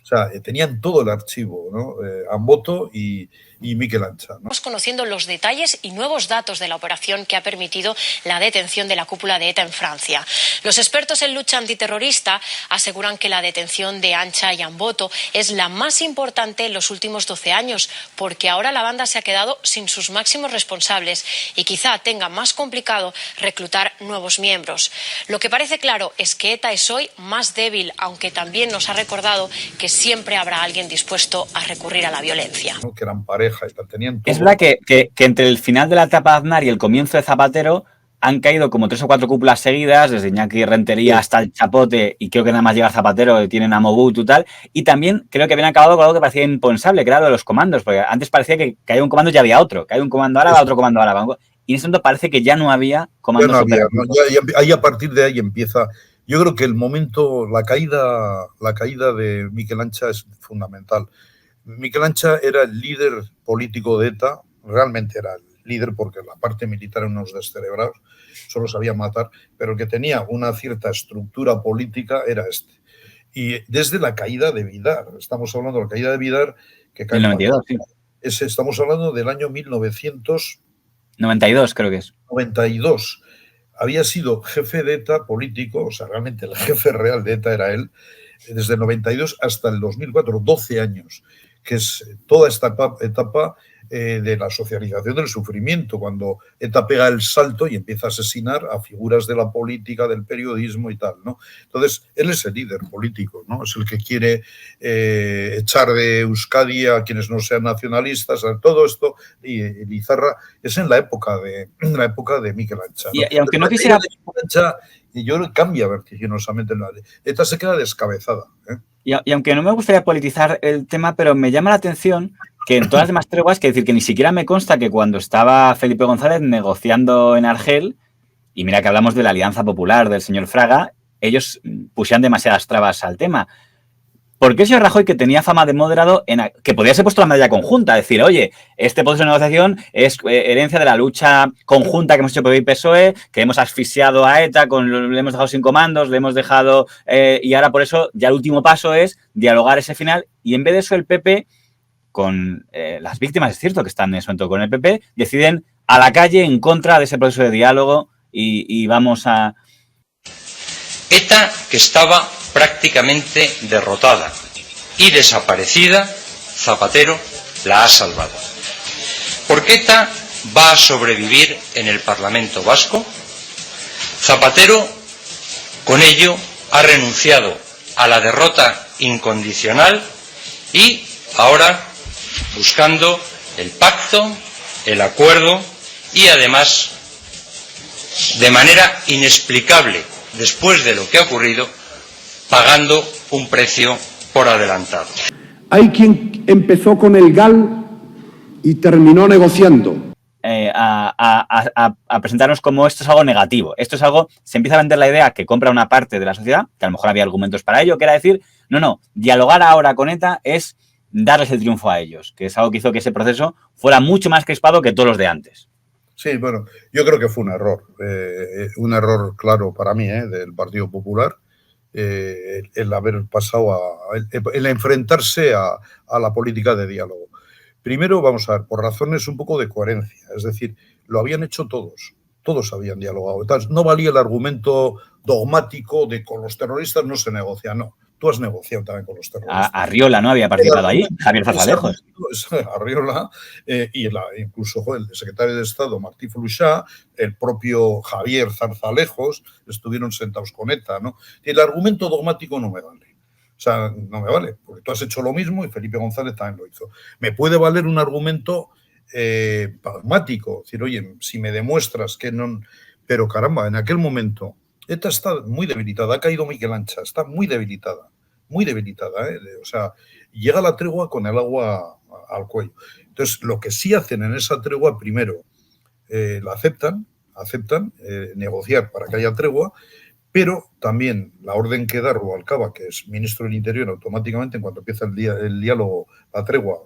O sea, tenían todo el archivo, ¿no? Amboto y Miquel Ancha, ¿no? Estamos conociendo los detalles y nuevos datos de la operación que ha permitido la detención de la cúpula de ETA en Francia. Los expertos en lucha antiterrorista aseguran que la detención de Ancha y Amboto es la más importante en los últimos 12 años, porque ahora la banda se ha quedado sin sus máximos responsables y quizá tenga más complicado reclutar nuevos miembros. Lo que parece claro es que ETA es hoy más débil, aunque también nos ha recordado que siempre habrá alguien dispuesto a recurrir a la violencia. Que eran pareja y tal, tenían todo. Es verdad que entre el final de la etapa de Aznar y el comienzo de Zapatero han caído como 3 o 4 cúpulas seguidas, desde Iñaki Rentería hasta el Chapote, y creo que nada más llega Zapatero, tienen a Mobutu y tal, y también creo que habían acabado con algo que parecía impensable, que era lo de los comandos, porque antes parecía que hay un comando y ya había otro, que hay un comando árabe, otro comando árabe, y en ese momento parece que ya no había comandos operativos. Ahí a partir de ahí empieza Yo creo que el momento, la caída de Miquel Ancha es fundamental. Miquel Ancha era el líder político de ETA, realmente era el líder porque la parte militar eran unos descerebrados, solo sabía matar, pero el que tenía una cierta estructura política era este. Y desde la caída de Vidar, estamos hablando de la caída de Vidar, que cae el 92, sí. Estamos hablando del año 1992, creo que es. 92. Había sido jefe de ETA político, o sea, realmente el jefe real de ETA era él, desde el 92 hasta el 2004, 12 años, que es toda esta etapa de la socialización del sufrimiento, cuando ETA pega el salto y empieza a asesinar a figuras de la política, del periodismo y tal, ¿no? Entonces, él es el líder político, ¿no? Es el que quiere echar de Euskadi a quienes no sean nacionalistas, todo esto, y Lizarra es en la época de Miquel Ancha, ¿no? Y aunque no quisiera... Ancha, y yo cambia vertiginosamente. ETA se queda descabezada, ¿eh? Y aunque no me gustaría politizar el tema, pero me llama la atención que en todas las demás treguas, que decir que ni siquiera me consta que cuando estaba Felipe González negociando en Argel, y mira que hablamos de la Alianza Popular del señor Fraga, ellos pusieron demasiadas trabas al tema. ¿Por qué el señor Rajoy, que tenía fama de moderado, que podía ser puesto la medalla conjunta? Decir, oye, este proceso de negociación es herencia de la lucha conjunta que hemos hecho PP y PSOE, que hemos asfixiado a ETA, le hemos dejado sin comandos, le hemos dejado... y ahora por eso ya el último paso es dialogar ese final. Y en vez de eso el PP... con las víctimas, es cierto que están en ese momento con el PP, deciden a la calle en contra de ese proceso de diálogo y vamos a... ETA, que estaba prácticamente derrotada y desaparecida, Zapatero la ha salvado. Porque ETA va a sobrevivir en el Parlamento Vasco. Zapatero, con ello, ha renunciado a la derrota incondicional y ahora buscando el pacto, el acuerdo y además, de manera inexplicable, después de lo que ha ocurrido, pagando un precio por adelantado. Hay quien empezó con el GAL y terminó negociando. A presentarnos como esto es algo negativo. Esto es algo, se empieza a vender la idea que compra una parte de la sociedad, que a lo mejor había argumentos para ello, que era decir, no, dialogar ahora con ETA es darles el triunfo a ellos, que es algo que hizo que ese proceso fuera mucho más crispado que todos los de antes. Sí, bueno, yo creo que fue un error claro para mí, del Partido Popular, el haber pasado el enfrentarse a la política de diálogo. Primero, vamos a ver, por razones un poco de coherencia, es decir, lo habían hecho todos habían dialogado. Entonces, no valía el argumento dogmático de con los terroristas no se negocia, no. Tú has negociado también con los terroristas. Arriola no había participado ahí, Javier Zarzalejos. Arriola y incluso el secretario de Estado, Martí Fluixá, el propio Javier Zarzalejos, estuvieron sentados con ETA, ¿no? Y el argumento dogmático no me vale. O sea, no me vale, porque tú has hecho lo mismo y Felipe González también lo hizo. Me puede valer un argumento pragmático, decir, oye, si me demuestras que no... Pero caramba, en aquel momento... ETA está muy debilitada, ha caído Miquel Ancha, está muy debilitada, ¿eh? O sea, llega la tregua con el agua al cuello. Entonces, lo que sí hacen en esa tregua, primero, la aceptan negociar para que haya tregua, pero también la orden que da Rubalcaba, que es ministro del Interior, automáticamente, en cuanto empieza el diálogo, la tregua,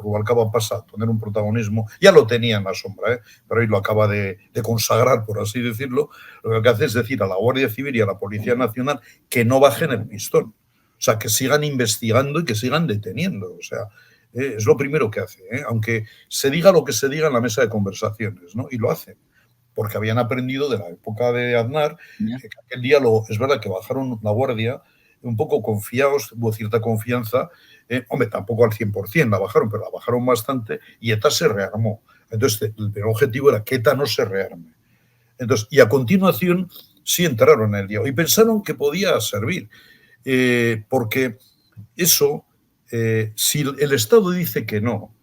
Rubalcaba pasa a tener un protagonismo, ya lo tenía en la sombra, pero hoy lo acaba de consagrar, por así decirlo. Lo que hace es decir a la Guardia Civil y a la Policía Nacional que no bajen el pistón, o sea, que sigan investigando y que sigan deteniendo, o sea, es lo primero que hace, aunque se diga lo que se diga en la mesa de conversaciones, ¿no? Y lo hacen, porque habían aprendido de la época de Aznar, que aquel diálogo, es verdad que bajaron la guardia, un poco confiados, hubo cierta confianza, hombre, tampoco al 100% la bajaron, pero la bajaron bastante y ETA se rearmó. Entonces, el primer objetivo era que ETA no se rearme. Entonces, y a continuación sí entraron en el diálogo y pensaron que podía servir, porque eso, si el Estado dice que no,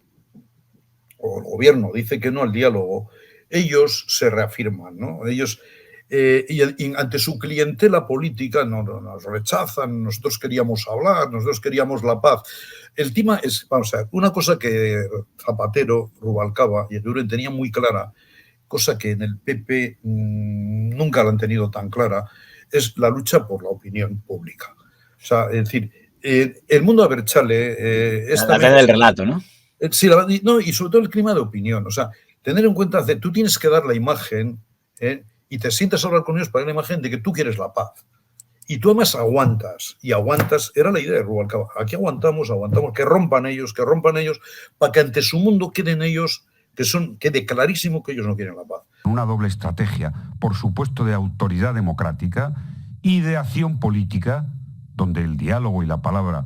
o el gobierno dice que no al diálogo, ellos se reafirman, ¿no? Ellos... y ante su clientela política nos rechazan, nosotros queríamos hablar, nosotros queríamos la paz. El tema es, vamos a ver, una cosa que Zapatero, Rubalcaba y Eguiguren tenían muy clara, cosa que en el PP nunca la han tenido tan clara, es la lucha por la opinión pública. O sea, es decir, el mundo Abertzale... la batalla del relato, ¿no? Sí, y sobre todo el clima de opinión. O sea, tener en cuenta que tú tienes que dar la imagen y te sientas a hablar con ellos para dar la imagen de que tú quieres la paz. Y tú además aguantas, era la idea de Rubalcaba. Aquí aguantamos, que rompan ellos, para que ante su mundo queden ellos, quede clarísimo que ellos no quieren la paz. Una doble estrategia, por supuesto, de autoridad democrática y de acción política, donde el diálogo y la palabra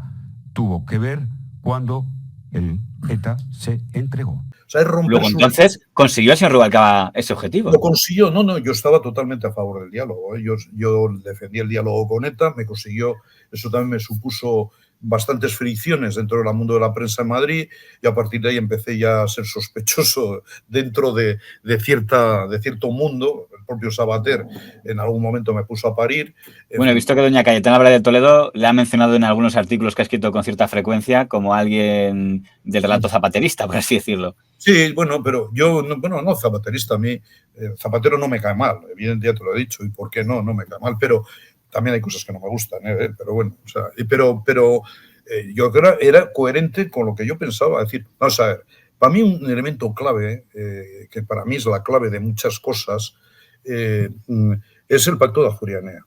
tuvo que ver cuando el ETA se entregó. O sea, es romper luego, entonces, ¿consiguió el señor Rubalcaba ese objetivo? Lo consiguió, no, yo estaba totalmente a favor del diálogo. Yo defendí el diálogo con ETA, me consiguió, eso también me supuso bastantes fricciones dentro del mundo de la prensa en Madrid, y a partir de ahí empecé ya a ser sospechoso dentro de cierto mundo. El propio Sabater en algún momento me puso a parir. Bueno, he visto que doña Cayetana Álvarez de Toledo le ha mencionado en algunos artículos que ha escrito con cierta frecuencia como alguien del relato zapaterista, por así decirlo. Sí, bueno, pero yo, no zapaterista, a mí Zapatero no me cae mal, evidentemente ya te lo he dicho, y por qué no me cae mal, pero también hay cosas que no me gustan, pero bueno, o sea, pero yo creo que era coherente con lo que yo pensaba. Es decir, vamos a ver, para mí un elemento clave, que para mí es la clave de muchas cosas, es el Pacto de Ajuria-Enea.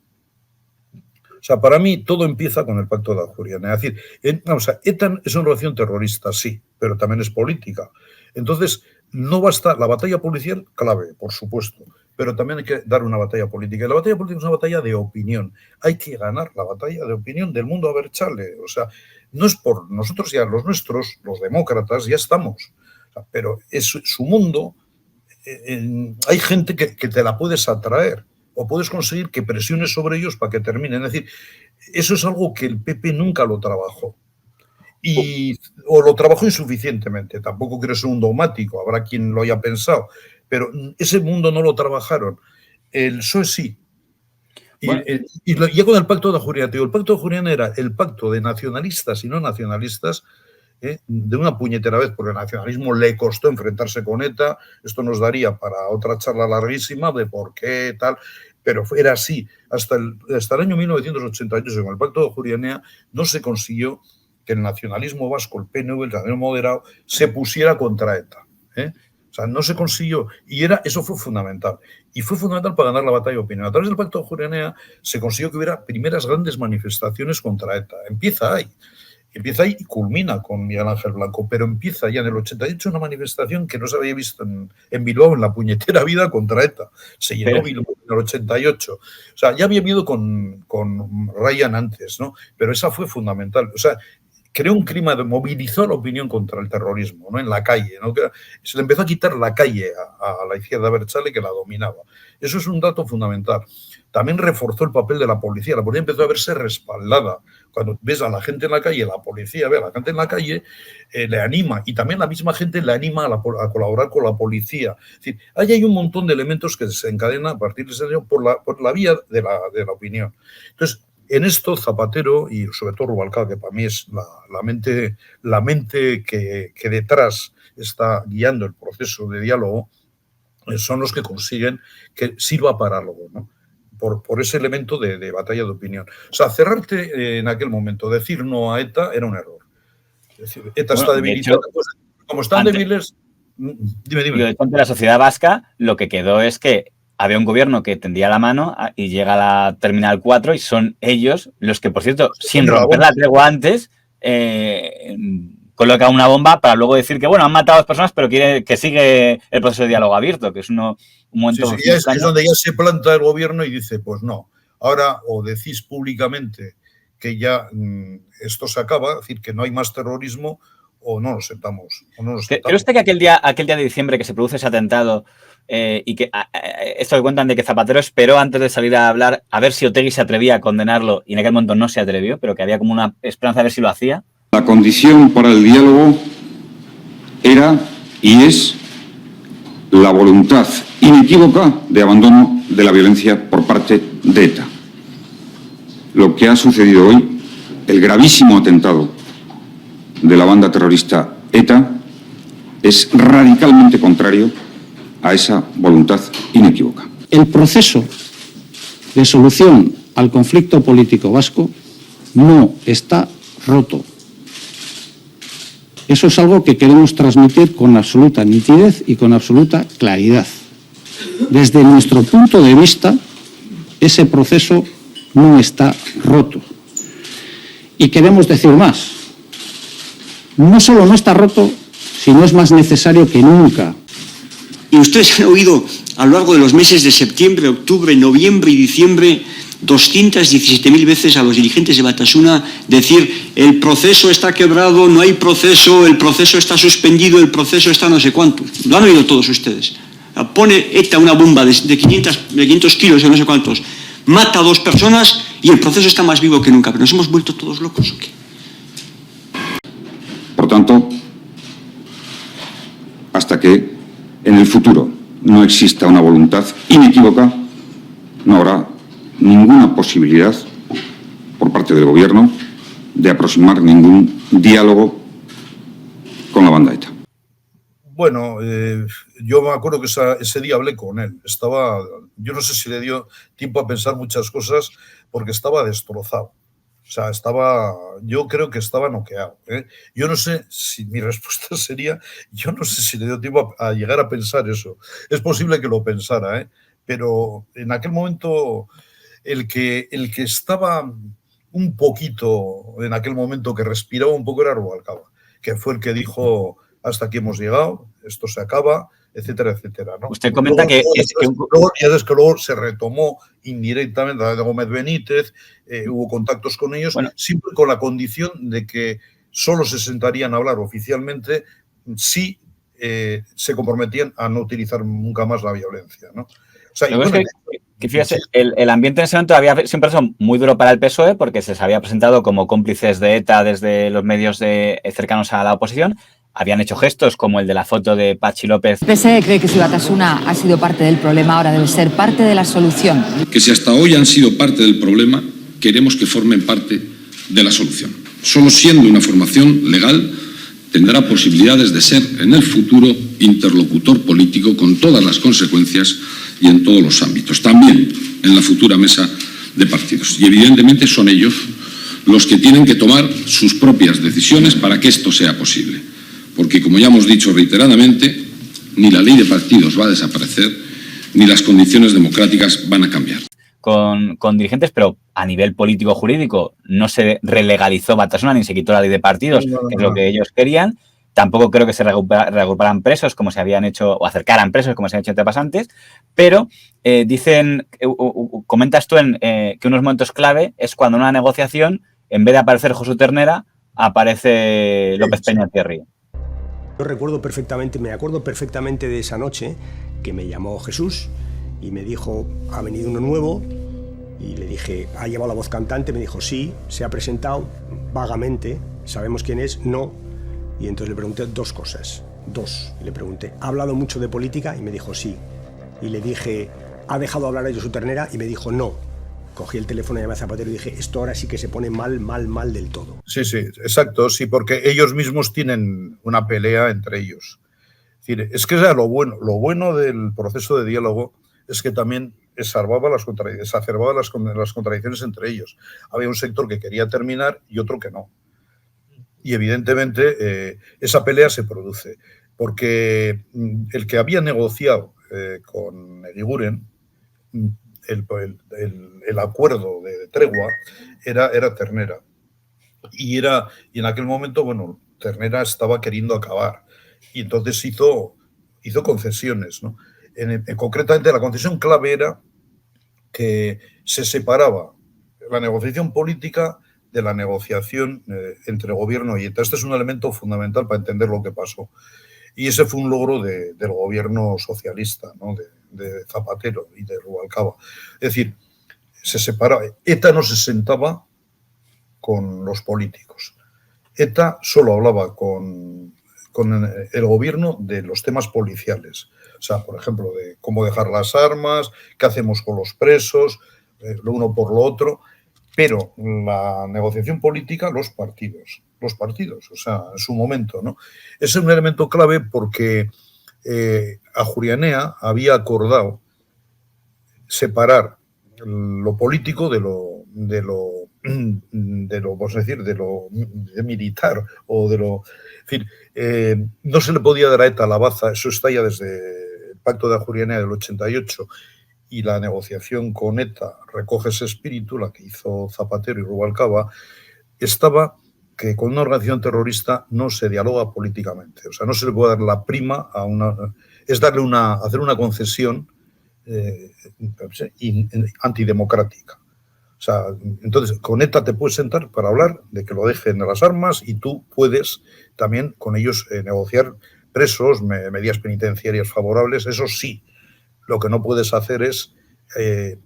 O sea, para mí todo empieza con el Pacto de Ajuria-Enea. Es decir, ETA es una relación terrorista, sí, pero también es política. Entonces, no basta la batalla policial, clave, por supuesto, pero también hay que dar una batalla política. Y la batalla política es una batalla de opinión. Hay que ganar la batalla de opinión del mundo Abertzale. O sea, no es por nosotros ya, los nuestros, los demócratas, ya estamos. O sea, pero es su mundo. Hay gente que te la puedes atraer o puedes conseguir que presiones sobre ellos para que terminen. Es decir, eso es algo que el PP nunca lo trabajó. O lo trabajó insuficientemente. Tampoco quiero ser un dogmático, habrá quien lo haya pensado, pero ese mundo no lo trabajaron. El PSOE sí. Bueno. Y ya con el Pacto de Ajuria-Enea, el Pacto de Ajuria-Enea era el pacto de nacionalistas y no nacionalistas, de una puñetera vez, porque el nacionalismo le costó enfrentarse con ETA. Esto nos daría para otra charla larguísima de por qué tal, pero era así. Hasta el año 1988, con el Pacto de Ajuria-Enea, no se consiguió que el nacionalismo vasco, el PNV, el nacionalismo moderado, se pusiera contra ETA. O sea, no se consiguió. Y eso fue fundamental. Y fue fundamental para ganar la batalla de opinión. A través del Pacto de Ajuria-Enea se consiguió que hubiera primeras grandes manifestaciones contra ETA. Empieza ahí y culmina con Miguel Ángel Blanco, pero empieza ya en el 88 una manifestación que no se había visto en Bilbao en la puñetera vida contra ETA. Se llenó Bilbao en el 88. O sea, ya había habido con Ryan antes, ¿no? Pero esa fue fundamental. O sea, creó un clima movilizó la opinión contra el terrorismo, ¿no? En la calle, ¿no? Se le empezó a quitar la calle a la izquierda Abertzale, que la dominaba. Eso es un dato fundamental. También reforzó el papel de la policía. La policía empezó a verse respaldada. Cuando ves a la gente en la calle, la policía ve a la gente en la calle, le anima, y también la misma gente le anima a colaborar con la policía. Es decir, ahí hay un montón de elementos que se encadenan a partir de ese año por la vía de la opinión. Entonces, en esto Zapatero y sobre todo Rubalcaba, que para mí es la mente que detrás está guiando el proceso de diálogo, son los que consiguen que sirva para algo, ¿no? Por ese elemento de batalla de opinión. O sea, cerrarte en aquel momento, decir no a ETA era un error. Es decir, ETA está debilitada. Pues, como están débiles... Dime. Ante la sociedad vasca, lo que quedó es que había un gobierno que tendía la mano y llega a la Terminal 4 y son ellos los que, por cierto, sin romper la tregua antes, colocan una bomba para luego decir que, bueno, han matado a 2 personas, pero quiere que sigue el proceso de diálogo abierto, que es un momento... Sí, es donde ya se planta el gobierno y dice, pues no, ahora o decís públicamente que ya esto se acaba, es decir, que no hay más terrorismo, o no nos sentamos. ¿Cree usted que aquel día de diciembre que se produce ese atentado y que esto que cuentan de que Zapatero esperó antes de salir a hablar a ver si Otegi se atrevía a condenarlo y en aquel momento no se atrevió, pero que había como una esperanza de ver si lo hacía? La condición para el diálogo era y es la voluntad inequívoca de abandono de la violencia por parte de ETA. Lo que ha sucedido hoy, el gravísimo atentado de la banda terrorista ETA, es radicalmente contrario a esa voluntad inequívoca. El proceso de solución al conflicto político vasco no está roto. Eso es algo que queremos transmitir con absoluta nitidez y con absoluta claridad. Desde nuestro punto de vista, ese proceso no está roto. Y queremos decir más. No solo no está roto, sino es más necesario que nunca. Y ustedes han oído a lo largo de los meses de septiembre, octubre, noviembre y diciembre 217.000 veces a los dirigentes de Batasuna decir: el proceso está quebrado, no hay proceso, el proceso está suspendido, el proceso está no sé cuánto. Lo han oído todos ustedes. Pone ETA una bomba de 500 kilos o no sé cuántos, mata a 2 personas y el proceso está más vivo que nunca. ¿Pero nos hemos vuelto todos locos o qué? Por tanto, hasta que en el futuro no exista una voluntad inequívoca, no habrá ninguna posibilidad por parte del Gobierno de aproximar ningún diálogo con la banda ETA. Bueno, yo me acuerdo que ese día hablé con él. Yo no sé si le dio tiempo a pensar muchas cosas porque estaba destrozado. O sea, yo creo que estaba noqueado. Yo no sé si mi respuesta sería, yo no sé si le dio tiempo a llegar a pensar eso. Es posible que lo pensara, pero en aquel momento el que estaba un poquito, en aquel momento que respiraba un poco era Rubalcaba, que fue el que dijo: hasta aquí hemos llegado, esto se acaba, etcétera, etcétera, ¿no? Usted comenta luego se retomó indirectamente a Gómez Benítez, hubo contactos con ellos, siempre con la condición de que solo se sentarían a hablar oficialmente si se comprometían a no utilizar nunca más la violencia, ¿no? O sea, que fíjese, el ambiente en ese momento había siempre sido muy duro para el PSOE porque se les había presentado como cómplices de ETA desde los medios cercanos a la oposición. Habían hecho gestos como el de la foto de Patxi López. El PSE cree que si Batasuna ha sido parte del problema, ahora debe ser parte de la solución. Que si hasta hoy han sido parte del problema, queremos que formen parte de la solución. Solo siendo una formación legal tendrá posibilidades de ser en el futuro interlocutor político con todas las consecuencias y en todos los ámbitos, también en la futura mesa de partidos. Y evidentemente son ellos los que tienen que tomar sus propias decisiones para que esto sea posible. Porque, como ya hemos dicho reiteradamente, ni la ley de partidos va a desaparecer, ni las condiciones democráticas van a cambiar. Con dirigentes, pero a nivel político-jurídico no se relegalizó Batasuna ni se quitó la ley de partidos, que es lo que ellos querían. Tampoco creo que se reagruparan presos como se habían hecho, o acercaran presos como se han hecho etapas antes, pero comentas tú que unos momentos clave es cuando en una negociación, en vez de aparecer Josu Ternera, aparece López Peña Thierry. Yo recuerdo perfectamente, me acuerdo perfectamente de esa noche que me llamó Jesús y me dijo: ha venido uno nuevo, y le dije: ¿ha llevado la voz cantante? Me dijo: sí, se ha presentado vagamente, ¿sabemos quién es? No. Y entonces le pregunté 2 cosas, 2. Le pregunté: ¿ha hablado mucho de política? Y me dijo: sí. Y le dije: ¿ha dejado hablar a Josu Ternera? Y me dijo: no. Cogí el teléfono, llamé a Zapatero y dije: esto ahora sí que se pone mal del todo. Sí, exacto, sí, porque ellos mismos tienen una pelea entre ellos. Es que era lo bueno del proceso de diálogo es que también exacerbaba las contradicciones entre ellos. Había un sector que quería terminar y otro que no. Y evidentemente esa pelea se produce, porque el que había negociado con Eguiguren, el acuerdo de tregua era Ternera. Y en aquel momento, bueno, Ternera estaba queriendo acabar. Y entonces hizo concesiones, ¿no? Concretamente, la concesión clave era que se separaba la negociación política de la negociación entre gobierno y ETA. Este es un elemento fundamental para entender lo que pasó. Y ese fue un logro del gobierno socialista, ¿no? de Zapatero y de Rubalcaba. Es decir, se separaba. ETA no se sentaba con los políticos. ETA solo hablaba con el gobierno de los temas policiales. O sea, por ejemplo, de cómo dejar las armas, qué hacemos con los presos, lo uno por lo otro. Pero la negociación política, los partidos, o sea, en su momento, ¿no? Ese es un elemento clave porque Ajuria Enea había acordado separar lo político de lo vamos a decir, de lo militar o de lo... En fin, no se le podía dar a ETA la baza, eso está ya desde el Pacto de Ajuria del 88 y la negociación con ETA recoge ese espíritu, la que hizo Zapatero y Rubalcaba, estaba que con una organización terrorista no se dialoga políticamente, o sea, no se le puede dar la prima a una... es darle hacer una concesión antidemocrática. O sea, entonces con ETA te puedes sentar para hablar de que lo dejen de las armas y tú puedes también con ellos negociar presos, medidas penitenciarias favorables, eso sí. Lo que no puedes hacer es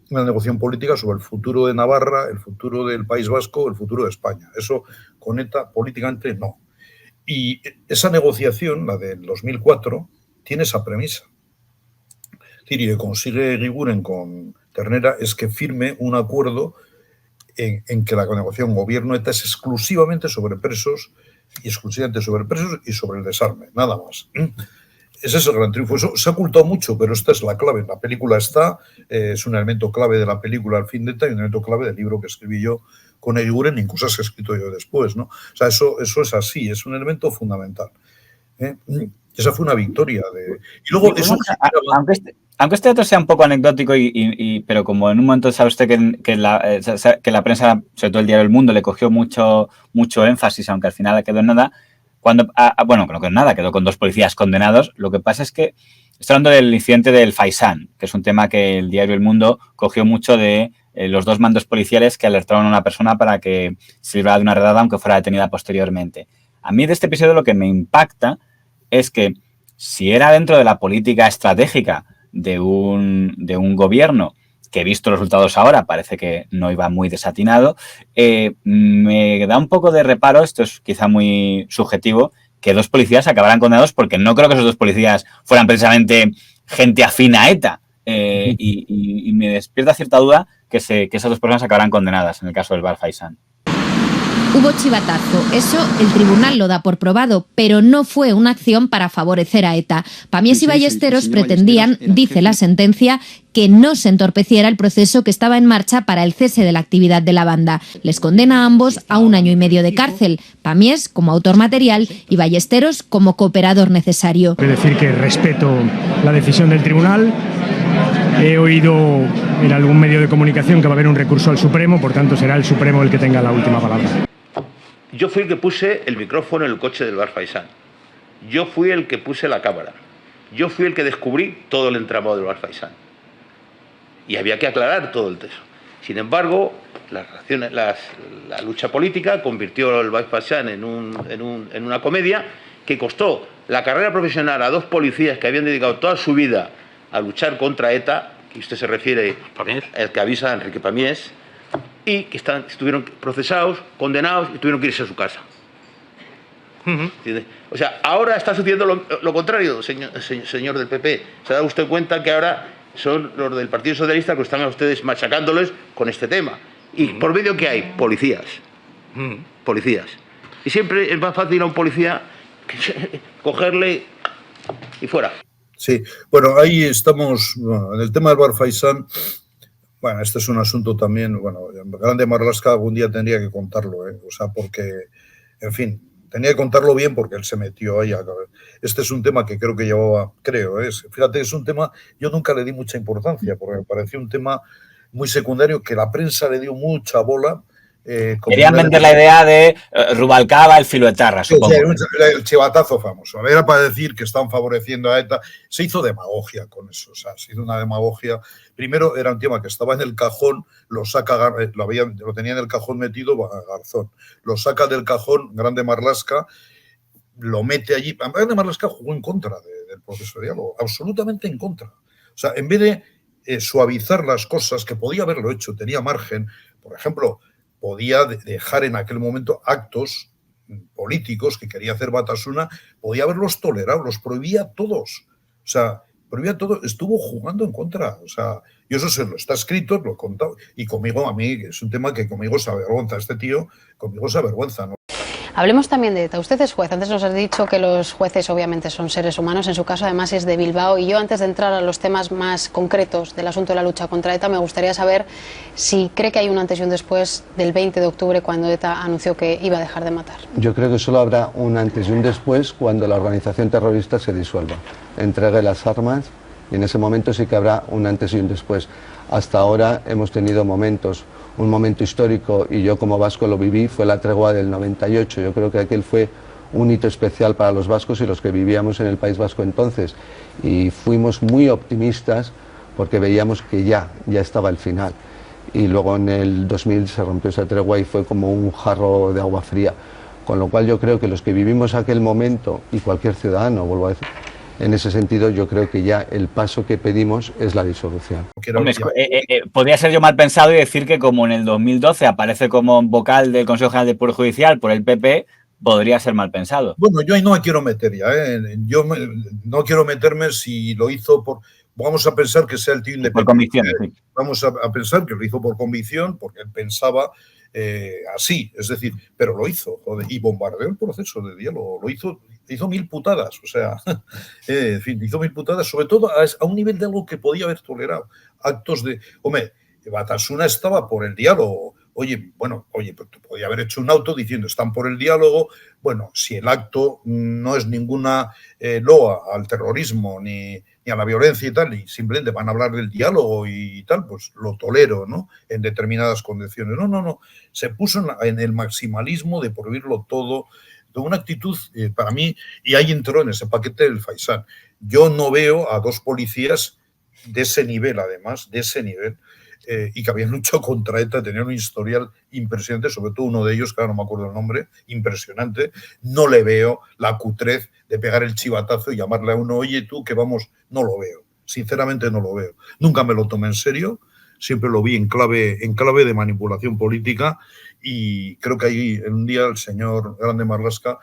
una negociación política sobre el futuro de Navarra, el futuro del País Vasco, el futuro de España. Eso con ETA políticamente no. Y esa negociación, la del 2004, tiene esa premisa. Y lo que consigue Eguiguren con Ternera es que firme un acuerdo en que la negociación gobierno-ETA es exclusivamente sobre presos y sobre el desarme, nada más. Ese es el gran triunfo. Eso se ha ocultado mucho, pero esta es la clave. La película está, es un elemento clave de la película El fin de ETA y un elemento clave del libro que escribí yo con Eguiguren y cosas que he escrito yo después, ¿no? O sea, eso es así, es un elemento fundamental. Esa fue una victoria. Y luego eso... Aunque este dato sea un poco anecdótico, pero como en un momento sabe usted que la prensa, sobre todo el diario El Mundo, le cogió mucho énfasis, aunque al final quedó en nada, no quedó en nada, quedó con 2 policías condenados. Lo que pasa es que estoy hablando del incidente del Faisán, que es un tema que el diario El Mundo cogió mucho de los 2 mandos policiales que alertaron a una persona para que se librara de una redada, aunque fuera detenida posteriormente. A mí de este episodio lo que me impacta es que si era dentro de la política estratégica de un gobierno que, visto los resultados ahora, parece que no iba muy desatinado, me da un poco de reparo, esto es quizá muy subjetivo, que 2 policías acabaran condenados, porque no creo que esos 2 policías fueran precisamente gente afín a ETA, y me despierta cierta duda que esas 2 personas acabarán condenadas en el caso del Bar Faisán. Hubo chivatazo, eso el tribunal lo da por probado, pero no fue una acción para favorecer a ETA. Pamiés y Ballesteros pretendían, dice la sentencia, que no se entorpeciera el proceso que estaba en marcha para el cese de la actividad de la banda. Les condena a ambos a 1 año y medio de cárcel, Pamiés como autor material y Ballesteros como cooperador necesario. Quiero decir que respeto la decisión del tribunal. He oído en algún medio de comunicación que va a haber un recurso al Supremo, por tanto será el Supremo el que tenga la última palabra. Yo fui el que puse el micrófono en el coche del Bar Faisán. Yo fui el que puse la cámara. Yo fui el que descubrí todo el entramado del Bar Faisán. Y había que aclarar todo el texto. Sin embargo, la lucha política convirtió el Bar Faisán en una comedia que costó la carrera profesional a 2 policías que habían dedicado toda su vida a luchar contra ETA, que usted se refiere al que avisa a Enrique Pamiés, y que estuvieron procesados, condenados y tuvieron que irse a su casa. O sea, ahora está sucediendo lo contrario, señor del PP. ¿Se ha dado usted cuenta que ahora son los del Partido Socialista que están a ustedes machacándoles con este tema? ¿Y por medio qué hay? Policías. Policías. Y siempre es más fácil a un policía cogerle y fuera. Sí, bueno, ahí estamos, en el tema del Bar Faisán. Bueno, este es un asunto también, Grande Marlaska algún día tendría que contarlo, o sea, porque, en fin, tenía que contarlo bien porque él se metió ahí. Este es un tema que creo que llevaba, fíjate, es un tema, yo nunca le di mucha importancia porque me pareció un tema muy secundario que la prensa le dio mucha bola. Querían vender la idea de Rubalcaba, el filoetarra, supongo. El chivatazo famoso. Era para decir que están favoreciendo a ETA. Se hizo demagogia con eso. O sea, se hizo una demagogia. Primero era un tema que estaba en el cajón, lo tenía en el cajón metido Garzón. Lo saca del cajón Grande Marlaska, lo mete allí. Grande Marlaska jugó en contra del proceso de diálogo, absolutamente en contra. O sea, en vez de suavizar las cosas, que podía haberlo hecho, tenía margen, por ejemplo, podía dejar en aquel momento actos políticos que quería hacer Batasuna, podía haberlos tolerado, los prohibía a todos. O sea, prohibía todo, estuvo jugando en contra. O sea, y eso está escrito, lo he contado. Y conmigo, a mí, es un tema que conmigo se avergüenza. Este tío, conmigo se avergüenza, ¿no? Hablemos también de ETA. Usted es juez. Antes nos has dicho que los jueces obviamente son seres humanos. En su caso, además, es de Bilbao. Y yo, antes de entrar a los temas más concretos del asunto de la lucha contra ETA, me gustaría saber si cree que hay un antes y un después del 20 de octubre, cuando ETA anunció que iba a dejar de matar. Yo creo que solo habrá un antes y un después cuando la organización terrorista se disuelva, entregue las armas, y en ese momento sí que habrá un antes y un después. Hasta ahora hemos tenido momentos, un momento histórico, y yo como vasco lo viví, fue la tregua del 98. Yo creo que aquel fue un hito especial para los vascos y los que vivíamos en el País Vasco entonces, y fuimos muy optimistas porque veíamos que ya estaba el final. Y luego en el 2000 se rompió esa tregua y fue como un jarro de agua fría. Con lo cual yo creo que los que vivimos aquel momento, y cualquier ciudadano, vuelvo a decir, en ese sentido yo creo que ya el paso que pedimos es la disolución. Hombre, podría ser yo mal pensado y decir que como en el 2012 aparece como vocal del Consejo General del Poder Judicial por el PP, podría ser mal pensado. Bueno, yo ahí no me quiero meter ya, no quiero meterme si lo hizo por... Vamos a pensar que sea el tío independiente. Por convicción, sí. Vamos a pensar que lo hizo por convicción, porque él pensaba así, es decir, pero lo hizo, joder, y bombardeó el proceso de diálogo, hizo 1000 putadas, o sea, en fin, hizo 1000 putadas, sobre todo a un nivel de algo que podía haber tolerado, actos de, hombre, Batasuna estaba por el diálogo, oye, pero tú podías haber hecho un auto diciendo están por el diálogo, bueno, si el acto no es ninguna loa al terrorismo ni a la violencia y tal, y simplemente van a hablar del diálogo y tal, pues lo tolero, ¿no? En determinadas condiciones. No. Se puso en el maximalismo de prohibirlo todo, de una actitud, para mí, y ahí entró en ese paquete del Faisán. Yo no veo a dos policías de ese nivel, además, y que habían luchado contra ETA, tenían un historial impresionante, sobre todo uno de ellos, que ahora no me acuerdo el nombre, impresionante. No le veo la cutrez de pegar el chivatazo y llamarle a uno, oye tú, que vamos, no lo veo, sinceramente no lo veo. Nunca me lo tomé en serio, siempre lo vi en clave de manipulación política, y creo que ahí un día el señor Grande Marlaska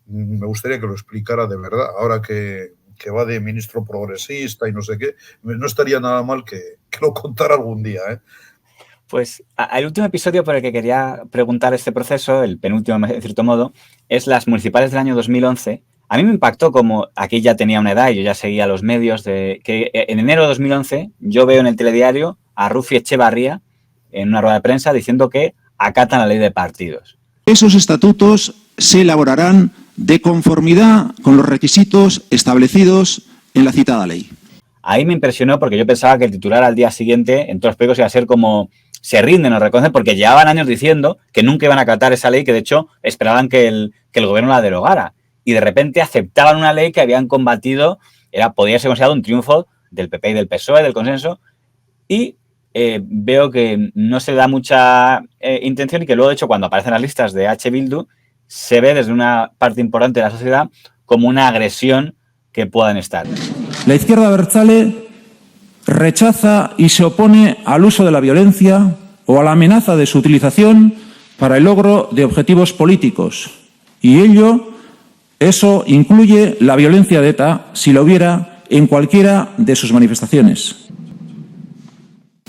me gustaría que lo explicara de verdad, ahora que va de ministro progresista y no sé qué, no estaría nada mal que lo contara algún día, ¿eh? Pues el último episodio por el que quería preguntar este proceso, el penúltimo en cierto modo, es las municipales del año 2011. A mí me impactó como aquí ya tenía una edad y yo ya seguía los medios, que en enero de 2011 yo veo en el telediario a Rufi Echevarría en una rueda de prensa diciendo que acatan la ley de partidos. Esos estatutos se elaborarán de conformidad con los requisitos establecidos en la citada ley. Ahí me impresionó porque yo pensaba que el titular al día siguiente en todos los periódicos iba a ser como se rinden o reconocen, porque llevaban años diciendo que nunca iban a acatar esa ley, que de hecho esperaban que el gobierno la derogara. Y de repente aceptaban una ley que habían combatido, podía ser considerado un triunfo del PP y del PSOE, del consenso, y veo que no se da mucha intención y que luego, de hecho, cuando aparecen las listas de H. Bildu, se ve desde una parte importante de la sociedad como una agresión que puedan estar. La izquierda abertzale rechaza y se opone al uso de la violencia o a la amenaza de su utilización para el logro de objetivos políticos. Y eso incluye la violencia de ETA si la hubiera en cualquiera de sus manifestaciones.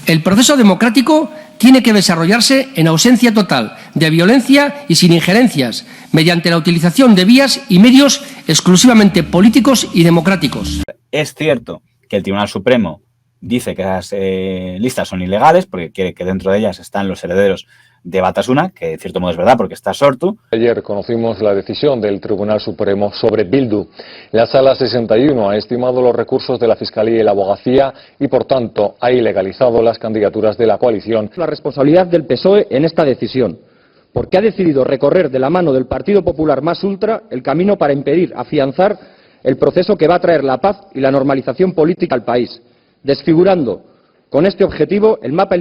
El proceso democrático tiene que desarrollarse en ausencia total de violencia y sin injerencias, mediante la utilización de vías y medios exclusivamente políticos y democráticos. Es cierto que el Tribunal Supremo dice que las listas son ilegales porque quiere que dentro de ellas están los herederos de Batasuna, que de cierto modo es verdad porque está Sortu. Ayer conocimos la decisión del Tribunal Supremo sobre Bildu. La Sala 61 ha estimado los recursos de la Fiscalía y la Abogacía y, por tanto, ha ilegalizado las candidaturas de la coalición. La responsabilidad del PSOE en esta decisión, porque ha decidido recorrer de la mano del Partido Popular más ultra el camino para impedir, afianzar el proceso que va a traer la paz y la normalización política al país, desfigurando con este objetivo el mapa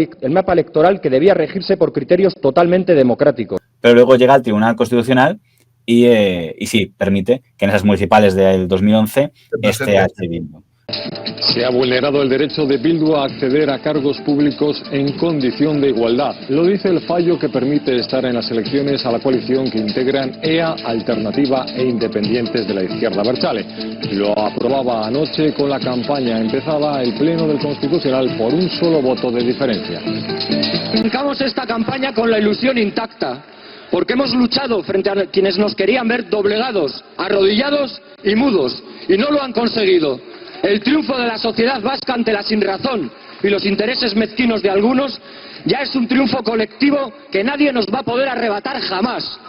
electoral que debía regirse por criterios totalmente democráticos. Pero luego llega el Tribunal Constitucional y sí, permite que en esas municipales del 2011 esté H. Bildu. Se ha vulnerado el derecho de Bildu a acceder a cargos públicos en condición de igualdad. Lo dice el fallo que permite estar en las elecciones a la coalición que integran EA, Alternativa e Independientes de la Izquierda Abertzale. Lo aprobaba anoche con la campaña empezada el Pleno del Constitucional por un solo voto de diferencia. Arrancamos esta campaña con la ilusión intacta, porque hemos luchado frente a quienes nos querían ver doblegados, arrodillados y mudos, y no lo han conseguido. El triunfo de la sociedad vasca ante la sinrazón y los intereses mezquinos de algunos ya es un triunfo colectivo que nadie nos va a poder arrebatar jamás.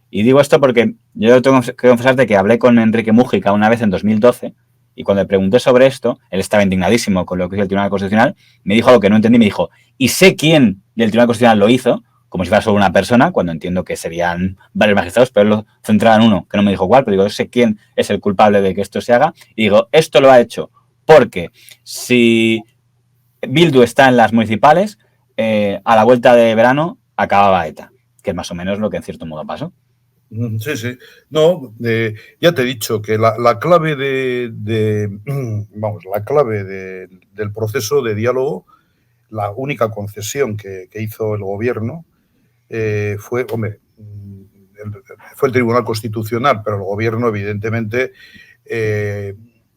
Y digo esto porque yo tengo que confesarte que hablé con Enrique Mújica una vez en 2012 y cuando le pregunté sobre esto, él estaba indignadísimo con lo que hizo el Tribunal Constitucional, me dijo algo que no entendí, me dijo, y sé quién del Tribunal Constitucional lo hizo, como si fuera solo una persona, cuando entiendo que serían varios magistrados, pero él lo centraba en uno, que no me dijo cuál, pero digo, sé quién es el culpable de que esto se haga, y digo, esto lo ha hecho porque si Bildu está en las municipales, a la vuelta de verano acababa ETA, que es más o menos lo que en cierto modo pasó. Sí, sí. No, ya te he dicho que la clave la clave del proceso de diálogo, la única concesión que hizo el gobierno fue el Tribunal Constitucional, pero el gobierno evidentemente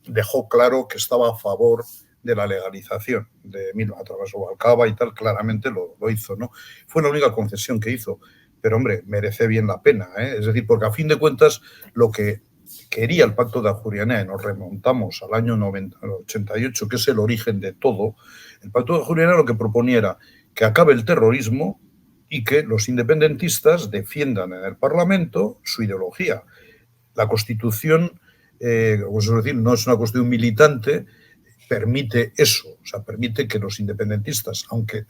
dejó claro que estaba a favor de la legalización de a través de Rubalcaba y tal, claramente lo hizo, ¿no? Fue la única concesión que hizo. Pero, hombre, merece bien la pena, ¿eh? Es decir, porque a fin de cuentas lo que quería el Pacto de Ajuria Enea, y nos remontamos al año 88, que es el origen de todo, el Pacto de Ajuria Enea lo que proponía era que acabe el terrorismo y que los independentistas defiendan en el Parlamento su ideología. La Constitución, es decir, no es una cuestión militante, permite eso, o sea, permite que los independentistas, aunque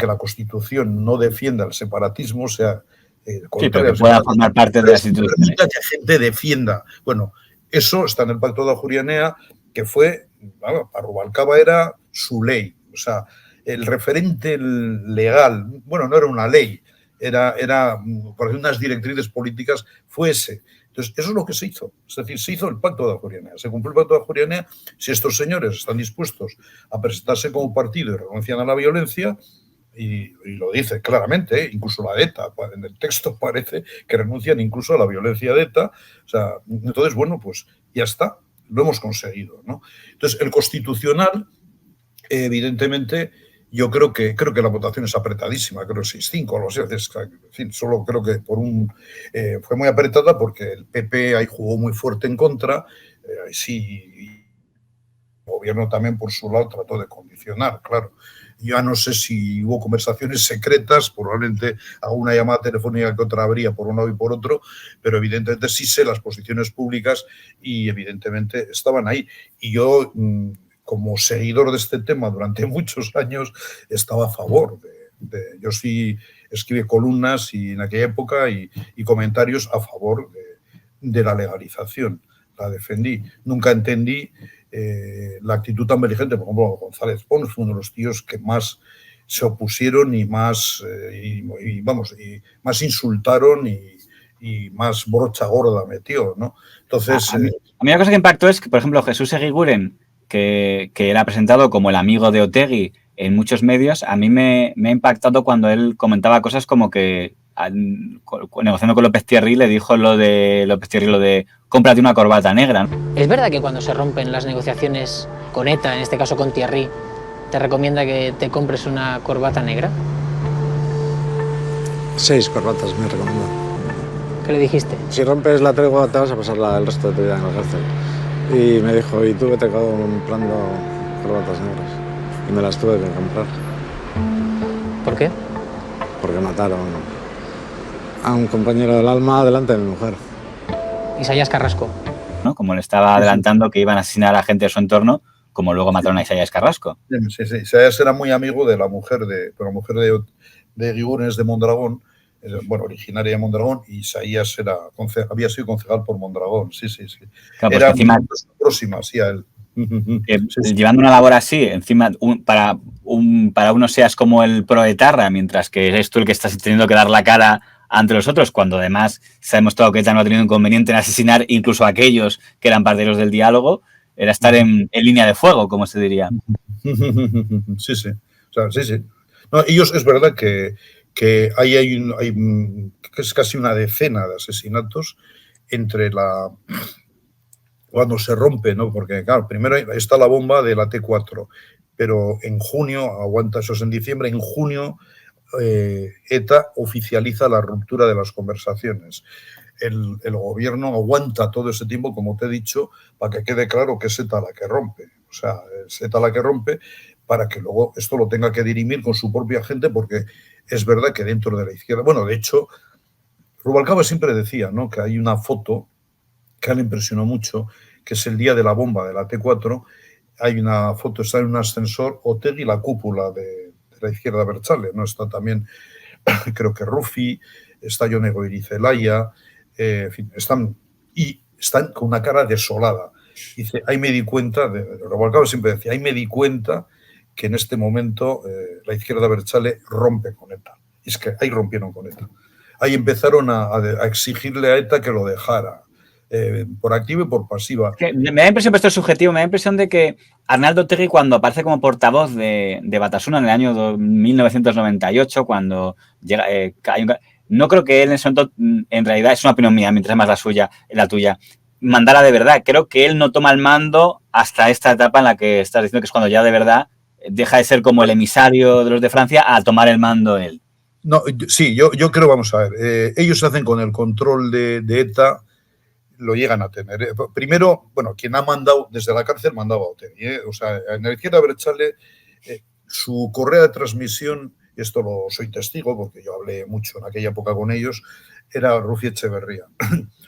la Constitución no defienda el separatismo, sea sí, pero que pueda formar parte de las instituciones. Que gente defienda. Bueno, eso está en el Pacto de Ajuria Enea, que fue, para Rubalcaba era su ley, o sea, el referente legal, bueno, no era una ley, era por ejemplo, unas directrices políticas, fue ese. Entonces, eso es lo que se hizo. Es decir, se hizo el Pacto de Ajuria Enea. Se cumplió el Pacto de Ajuria Enea. Si estos señores están dispuestos a presentarse como partido y renuncian a la violencia, y lo dice claramente, incluso la ETA, en el texto parece que renuncian incluso a la violencia de ETA. O sea, entonces, bueno, pues ya está, lo hemos conseguido, ¿no? Entonces, el Constitucional, evidentemente, yo creo que la votación es apretadísima, creo 6-5 o algo así. En fin, solo creo que fue muy apretada porque el PP ahí jugó muy fuerte en contra, y el gobierno también por su lado trató de condicionar, claro. Ya no sé si hubo conversaciones secretas, probablemente alguna llamada telefónica que otra habría por un lado y por otro, pero evidentemente sí sé las posiciones públicas y evidentemente estaban ahí. Y yo, como seguidor de este tema durante muchos años, estaba a favor yo sí escribí columnas y en aquella época y comentarios a favor de la legalización. La defendí. Nunca entendí la actitud tan beligente, por ejemplo, González Pons fue uno de los tíos que más se opusieron y más más insultaron y más brocha gorda metió, ¿no? Entonces, a mí la cosa que impactó es que, por ejemplo, Jesús Eguiguren, que era presentado como el amigo de Otegi en muchos medios, a mí me ha impactado cuando él comentaba cosas como que negociando con López Thierry le dijo lo de cómprate una corbata negra, ¿no? ¿Es verdad que cuando se rompen las negociaciones con ETA, en este caso con Thierry, te recomienda que te compres una corbata negra? 6 corbatas me recomendó. ¿Qué le dijiste? Si rompes la tregua te vas a pasar el resto de tu vida en la cárcel. Y me dijo, y tuve que comprando corbatas negras. Y me las tuve que comprar. ¿Por qué? Porque mataron a un compañero del alma delante de mi mujer. Isaías Carrasco, ¿no? Como le estaba adelantando que iban a asesinar a gente de su entorno, como luego mataron a Isaías Carrasco. Sí. Isaías era muy amigo de la mujer de Eguiguren, de Mondragón, bueno, originaria de Mondragón, y Isaías había sido concejal por Mondragón, sí. Claro, era encima, muy próxima, sí, a él. Llevando una labor así, encima, para uno seas como el proetarra, mientras que eres tú el que estás teniendo que dar la cara ante los otros, cuando además se ha demostrado que ETA no ha tenido inconveniente en asesinar incluso a aquellos que eran partidarios del diálogo, era estar en línea de fuego, como se diría. Sí. O sea, sí. No, ellos, es verdad que hay que es casi una decena de asesinatos entre cuando se rompe, ¿no? Porque, claro, primero está la bomba de la T4, pero en junio, aguanta eso es en diciembre, en junio ETA oficializa la ruptura de las conversaciones. El gobierno aguanta todo ese tiempo, como te he dicho, para que quede claro que es ETA la que rompe. O sea, es ETA la que rompe para que luego esto lo tenga que dirimir con su propia gente, porque es verdad que dentro de la izquierda... Bueno, de hecho, Rubalcaba siempre decía, ¿no?, que hay una foto que le impresionó mucho, que es el día de la bomba de la T4. Hay una foto, está en un ascensor Otegi, la cúpula de la izquierda abertzale, ¿no? Está también, creo que Rufi, está Jon Goirizelaya, en fin, están con una cara desolada. Dice, ahí me di cuenta, Rubalcaba siempre decía, ahí me di cuenta que en este momento la izquierda abertzale rompe con ETA. Y es que ahí rompieron con ETA. Ahí empezaron a exigirle a ETA que lo dejara, por activa y por pasiva. Me da impresión, pero esto es subjetivo, me da impresión de que Arnaldo Otegi, cuando aparece como portavoz de Batasuna en el año 1998, cuando llega, no creo que él en ese momento, en realidad, es una opinión mía, mientras más la tuya, mandara de verdad. Creo que él no toma el mando hasta esta etapa en la que estás diciendo que es cuando ya de verdad deja de ser como el emisario de los de Francia a tomar el mando él. No, sí, yo creo, vamos a ver, ellos hacen con el control de ETA, lo llegan a tener. Primero, bueno, quien ha mandado desde la cárcel mandaba a Otegi, o sea, en la izquierda abertzale, su correa de transmisión, y esto lo soy testigo porque yo hablé mucho en aquella época con ellos, era Rufi Echeverría.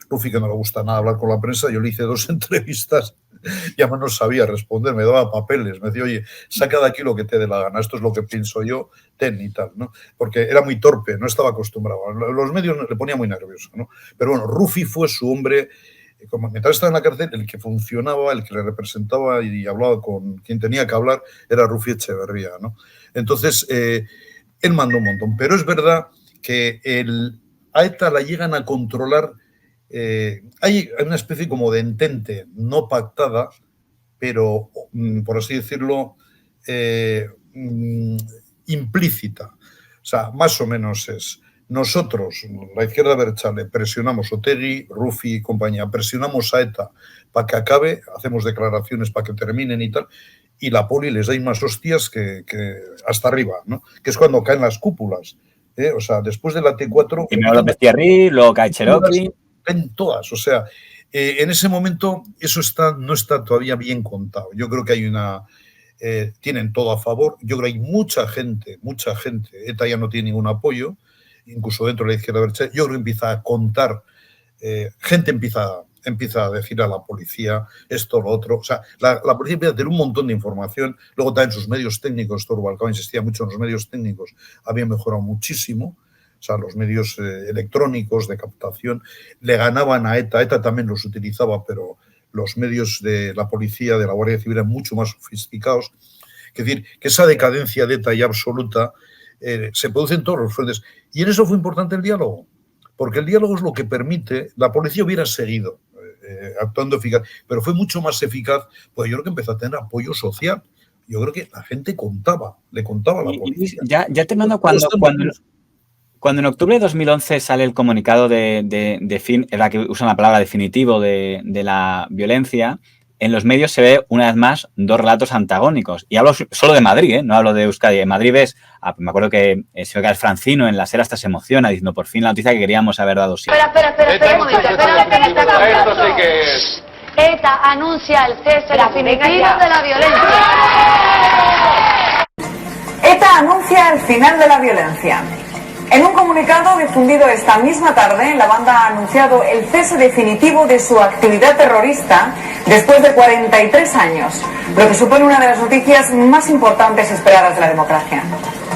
Rufi, que no le gusta nada hablar con la prensa, yo le hice 2 entrevistas, ya no sabía responder, me daba papeles, me decía, oye, saca de aquí lo que te dé la gana, esto es lo que pienso yo, ten y tal, ¿no? Porque era muy torpe, no estaba acostumbrado, los medios le ponía muy nervioso, ¿no? Pero bueno, Rufi fue su hombre, como mientras estaba en la cárcel, el que funcionaba, el que le representaba y hablaba con quien tenía que hablar, era Rufi Echeverría, ¿no? Entonces, él mandó un montón, pero es verdad que a ETA la llegan a controlar. Hay una especie como de entente no pactada, pero, por así decirlo, implícita. O sea, más o menos es, nosotros, la izquierda abertzale, presionamos Otegi, Rufi y compañía, presionamos a ETA para que acabe, hacemos declaraciones para que terminen y tal, y la poli les da más hostias que hasta arriba, ¿no? Que es cuando caen las cúpulas. O sea, después de la T4... Primero López Thierry, luego cae Cherokee... En todas, o sea, en ese momento eso no está todavía bien contado. Yo creo que hay tienen todo a favor. Yo creo que hay mucha gente, ETA ya no tiene ningún apoyo, incluso dentro de la izquierda abertzale. Yo creo que empieza a contar, gente empieza a decir a la policía esto, lo otro. O sea, la policía empieza a tener un montón de información. Luego también sus medios técnicos, Rubalcaba insistía mucho en los medios técnicos, habían mejorado muchísimo. O sea, los medios electrónicos de captación le ganaban a ETA. ETA también los utilizaba, pero los medios de la policía, de la Guardia Civil eran mucho más sofisticados. Es decir, que esa decadencia de ETA ya absoluta se produce en todos los frentes. Y en eso fue importante el diálogo, porque el diálogo es lo que permite, la policía hubiera seguido actuando eficaz, pero fue mucho más eficaz, pues yo creo que empezó a tener apoyo social. Yo creo que la gente le contaba a la policía. Ya terminando, cuando en octubre de 2011 sale el comunicado de fin, es la que usan la palabra definitivo de la violencia, en los medios se ve una vez más 2 relatos antagónicos. Y hablo solo de Madrid, no hablo de Euskadi. En Madrid ves, me acuerdo que se ve que el Francino en la SER hasta se emociona diciendo por fin la noticia que queríamos haber dado siempre. Espera un momento, esto sí que es. ETA anuncia el cese definitivo de la violencia. ETA anuncia el final de la violencia. En un comunicado difundido esta misma tarde, la banda ha anunciado el cese definitivo de su actividad terrorista después de 43 años, lo que supone una de las noticias más importantes esperadas de la democracia.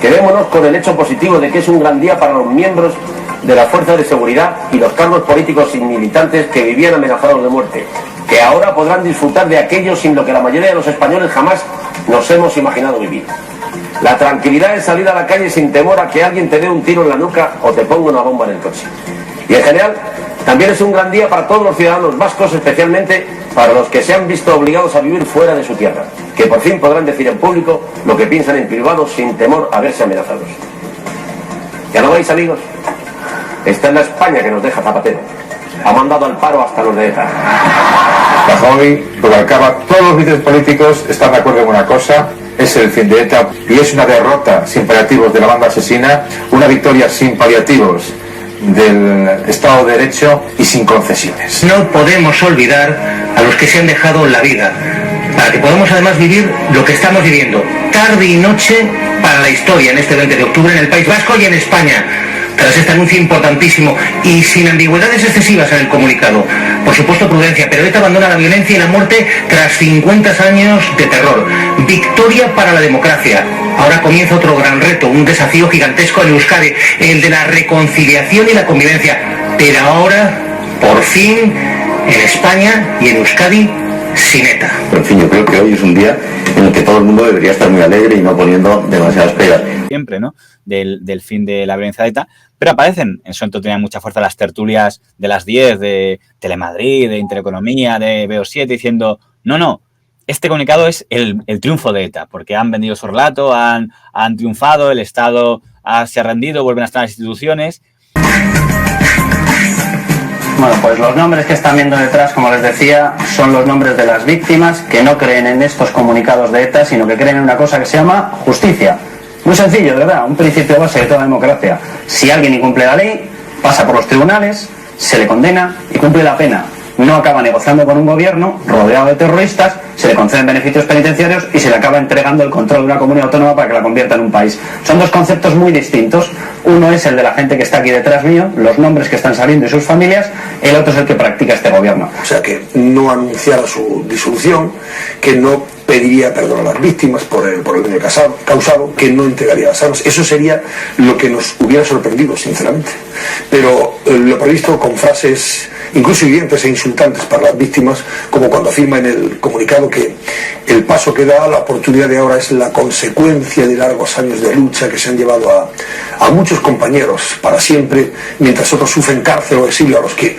Quedémonos con el hecho positivo de que es un gran día para los miembros de las fuerzas de seguridad y los cargos políticos y militantes que vivían amenazados de muerte, que ahora podrán disfrutar de aquello sin lo que la mayoría de los españoles jamás nos hemos imaginado vivir. La tranquilidad es salir a la calle sin temor a que alguien te dé un tiro en la nuca o te ponga una bomba en el coche. Y en general, también es un gran día para todos los ciudadanos vascos, especialmente para los que se han visto obligados a vivir fuera de su tierra, que por fin podrán decir en público lo que piensan en privado sin temor a verse amenazados. ¿Ya no veis, amigos? Esta es la España que nos deja Zapatero. Ha mandado al paro hasta los de ETA. Rajoy, Rubalcaba, todos los líderes políticos están de acuerdo en una cosa, es el fin de ETA y es una derrota sin paliativos de la banda asesina, una victoria sin paliativos del Estado de Derecho y sin concesiones. No podemos olvidar a los que se han dejado la vida, para que podamos además vivir lo que estamos viviendo, tarde y noche para la historia en este 20 de octubre en el País Vasco y en España. Tras este anuncio importantísimo y sin ambigüedades excesivas en el comunicado, por supuesto prudencia, pero ETA abandona la violencia y la muerte tras 50 años de terror. Victoria para la democracia. Ahora comienza otro gran reto, un desafío gigantesco en Euskadi, el de la reconciliación y la convivencia. Pero ahora, por fin, en España y en Euskadi, sin ETA. En fin, yo creo que hoy es un día en el que todo el mundo debería estar muy alegre y no poniendo demasiadas pegas. Siempre, ¿no? Del fin de la violencia de ETA, pero aparecen, en su momento tenían mucha fuerza las tertulias de las 10 de Telemadrid, de Intereconomía, de BO7, diciendo, no, este comunicado es el triunfo de ETA, porque han vendido su relato, han triunfado, el Estado se ha rendido, vuelven a estar las instituciones. Bueno, pues los nombres que están viendo detrás, como les decía, son los nombres de las víctimas que no creen en estos comunicados de ETA, sino que creen en una cosa que se llama justicia. Muy sencillo, de verdad, un principio base de toda democracia. Si alguien incumple la ley, pasa por los tribunales, se le condena y cumple la pena. No acaba negociando con un gobierno rodeado de terroristas, se le conceden beneficios penitenciarios y se le acaba entregando el control de una comunidad autónoma para que la convierta en un país. Son dos conceptos muy distintos. Uno es el de la gente que está aquí detrás mío, los nombres que están saliendo y sus familias. El otro es el que practica este gobierno. O sea, que no anunciara su disolución, que no pediría perdón a las víctimas por el daño causado, que no entregaría las armas. Eso sería lo que nos hubiera sorprendido, sinceramente. Pero lo previsto con frases incluso hirientes e insultantes para las víctimas, como cuando afirma en el comunicado que el paso que da, la oportunidad de ahora es la consecuencia de largos años de lucha que se han llevado a muchos compañeros para siempre, mientras otros sufren cárcel o exilio, a los que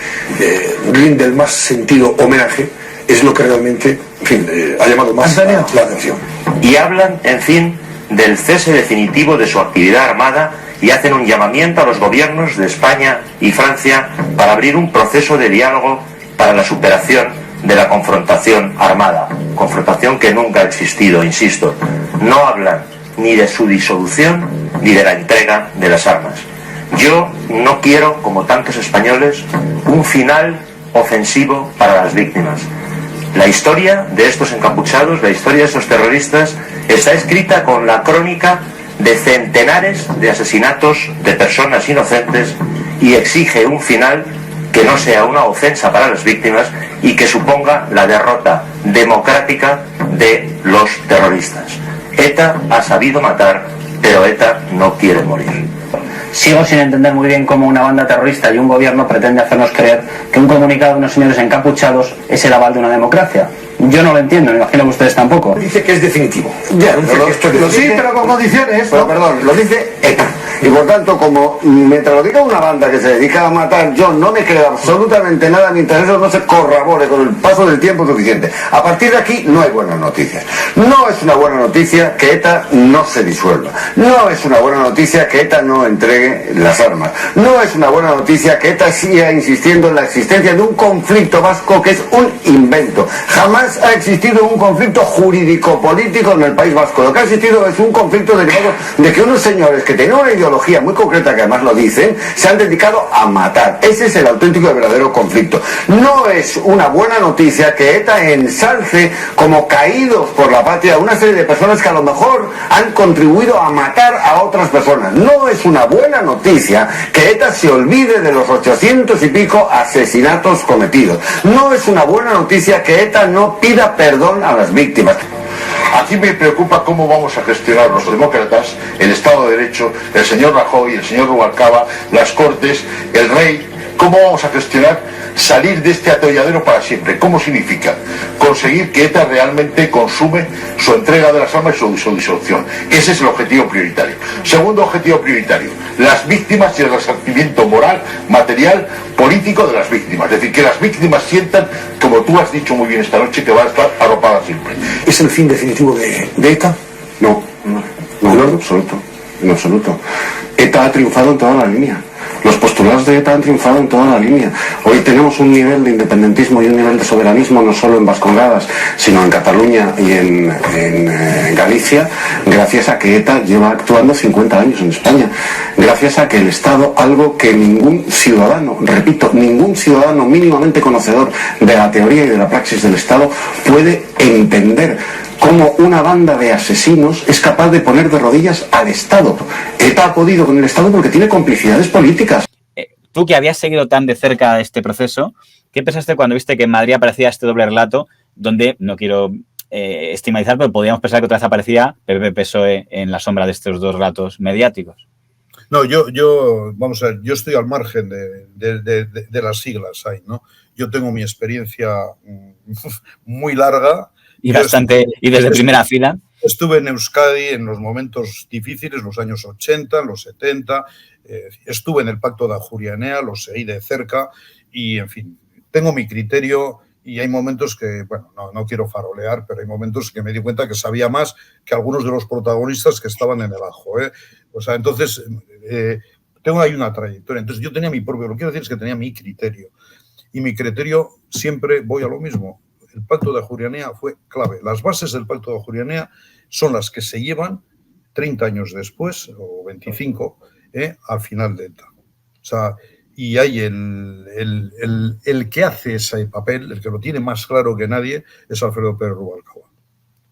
rinde el más sentido homenaje. Es lo que realmente, en fin, ha llamado más la atención. Y hablan, en fin, del cese definitivo de su actividad armada y hacen un llamamiento a los gobiernos de España y Francia para abrir un proceso de diálogo para la superación de la confrontación armada. Confrontación que nunca ha existido, insisto. No hablan ni de su disolución ni de la entrega de las armas. Yo no quiero, como tantos españoles, un final ofensivo para las víctimas. La historia de estos encapuchados, la historia de estos terroristas, está escrita con la crónica de centenares de asesinatos de personas inocentes y exige un final que no sea una ofensa para las víctimas y que suponga la derrota democrática de los terroristas. ETA ha sabido matar, pero ETA no quiere morir. Sigo sin entender muy bien cómo una banda terrorista y un gobierno pretende hacernos creer que un comunicado de unos señores encapuchados es el aval de una democracia. Yo no lo entiendo, me imagino que ustedes tampoco. Dice que es definitivo. Ya, sí, pero con condiciones. Pero perdón, lo dice ETA. Y por tanto, como mientras lo diga una banda que se dedica a matar, yo no me creo absolutamente nada mientras eso no se corrobore con el paso del tiempo suficiente. A partir de aquí no hay buenas noticias. No es una buena noticia que ETA no se disuelva. No es una buena noticia que ETA no entregue las armas. No es una buena noticia que ETA siga insistiendo en la existencia de un conflicto vasco que es un invento. Jamás ha existido un conflicto jurídico-político en el País Vasco. Lo que ha existido es un conflicto derivado de que unos señores que tenían una ideología muy concreta, que además lo dicen, se han dedicado a matar. Ese es el auténtico y verdadero conflicto. No es una buena noticia que ETA ensalce como caídos por la patria a una serie de personas que a lo mejor han contribuido a matar a otras personas. No es una buena noticia que ETA se olvide de los 800 y pico asesinatos cometidos. No es una buena noticia que ETA no pida perdón a las víctimas. Aquí me preocupa cómo vamos a gestionar los demócratas, el Estado de Derecho, el señor Rajoy, el señor Rubalcaba, las Cortes, el Rey. ¿Cómo vamos a gestionar salir de este atolladero para siempre? ¿Cómo significa conseguir que ETA realmente consume su entrega de las armas y su disolución? Ese es el objetivo prioritario. Segundo objetivo prioritario, las víctimas y el resarcimiento moral, material, político de las víctimas. Es decir, que las víctimas sientan, como tú has dicho muy bien esta noche, que van a estar arropadas siempre. ¿Es el fin definitivo de ETA? No, en absoluto. En absoluto. ETA ha triunfado en toda la línea. Los postulados de ETA han triunfado en toda la línea. Hoy tenemos un nivel de independentismo y un nivel de soberanismo no solo en Vascongadas, sino en Cataluña y en Galicia, gracias a que ETA lleva actuando 50 años en España. Gracias a que el Estado, algo que ningún ciudadano, repito, ningún ciudadano mínimamente conocedor de la teoría y de la praxis del Estado puede entender cómo una banda de asesinos es capaz de poner de rodillas al Estado. ETA ha podido con el Estado porque tiene complicidades políticas. Tú que habías seguido tan de cerca este proceso, ¿qué pensaste cuando viste que en Madrid aparecía este doble relato donde, no quiero estigmatizar, pero podríamos pensar que otra vez aparecía PP-PSOE en la sombra de estos dos relatos mediáticos? No, vamos a ver, yo estoy al margen de las siglas ahí, ¿no? Yo tengo mi experiencia muy larga. Y bastante, y desde primera fila. Estuve en Euskadi en los momentos difíciles, los años 80, los 70, estuve en el Pacto de Ajuria Enea, lo seguí de cerca y, en fin, tengo mi criterio y hay momentos que, bueno, no quiero farolear, pero hay momentos que me di cuenta que sabía más que algunos de los protagonistas que estaban en el ajo, ¿eh? O sea, entonces, tengo ahí una trayectoria. Entonces, yo tenía mi propio, lo que quiero decir es que tenía mi criterio. Y mi criterio siempre voy a lo mismo. El Pacto de Ajuria Enea fue clave. Las bases del Pacto de Ajuria Enea son las que se llevan 30 años después, o 25, al final de ETA. O sea, y hay el que hace ese papel, el que lo tiene más claro que nadie, es Alfredo Pérez Rubalcaba.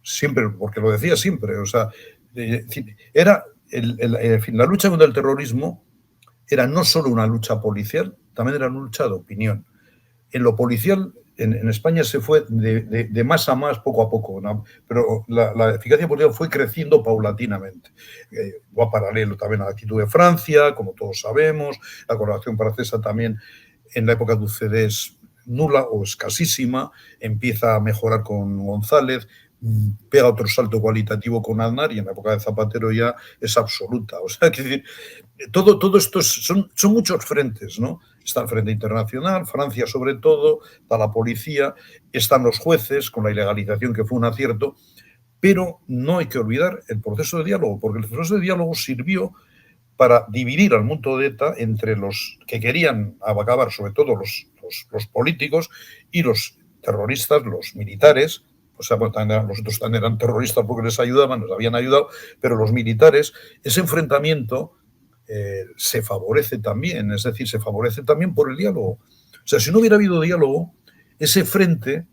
Siempre, porque lo decía siempre. O sea, era, en fin, la lucha contra el terrorismo era no solo una lucha policial, también era una lucha de opinión. En lo policial, en España se fue de más a más, poco a poco, ¿no? Pero la eficacia policial fue creciendo paulatinamente. Va paralelo también a la actitud de Francia, como todos sabemos. La colaboración francesa también en la época de UCD es nula o escasísima. Empieza a mejorar con González, pega otro salto cualitativo con Aznar y en la época de Zapatero ya es absoluta. O sea, es decir, todo esto son muchos frentes, ¿no? Está el frente internacional, Francia sobre todo, está la policía, están los jueces con la ilegalización que fue un acierto, pero no hay que olvidar el proceso de diálogo, porque el proceso de diálogo sirvió para dividir al mundo de ETA entre los que querían acabar, sobre todo los políticos, y los terroristas, los militares. O sea, bueno, los otros también eran terroristas porque les ayudaban, nos habían ayudado, pero los militares, ese enfrentamiento se favorece también, es decir, se favorece también por el diálogo. O sea, si no hubiera habido diálogo, ese frente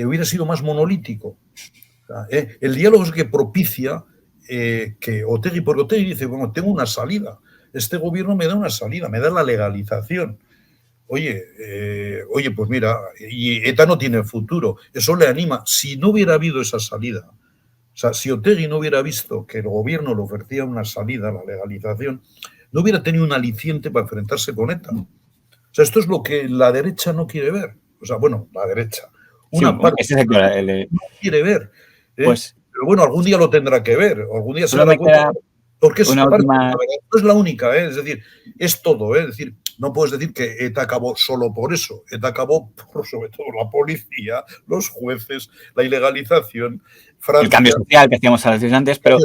hubiera sido más monolítico. O sea, el diálogo es el que propicia que Otegi, porque Otegi dice, bueno, tengo una salida, este gobierno me da una salida, me da la legalización. Oye, pues mira, y ETA no tiene futuro, eso le anima. Si no hubiera habido esa salida, o sea, si Otegi no hubiera visto que el gobierno le ofrecía una salida, la legalización, no hubiera tenido un aliciente para enfrentarse con ETA. O sea, esto es lo que la derecha no quiere ver. O sea, bueno, la derecha. Una parte no quiere ver. Pues, pero bueno, algún día lo tendrá que ver. Algún día se dará cuenta. Porque es parte, no es la única, es decir, es todo. Es decir, no puedes decir que ETA acabó solo por eso. ETA acabó por, sobre todo, la policía, los jueces, la ilegalización, Francia, el cambio social que hacíamos antes, pero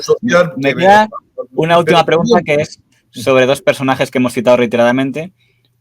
me queda una última pregunta que es sobre dos personajes que hemos citado reiteradamente.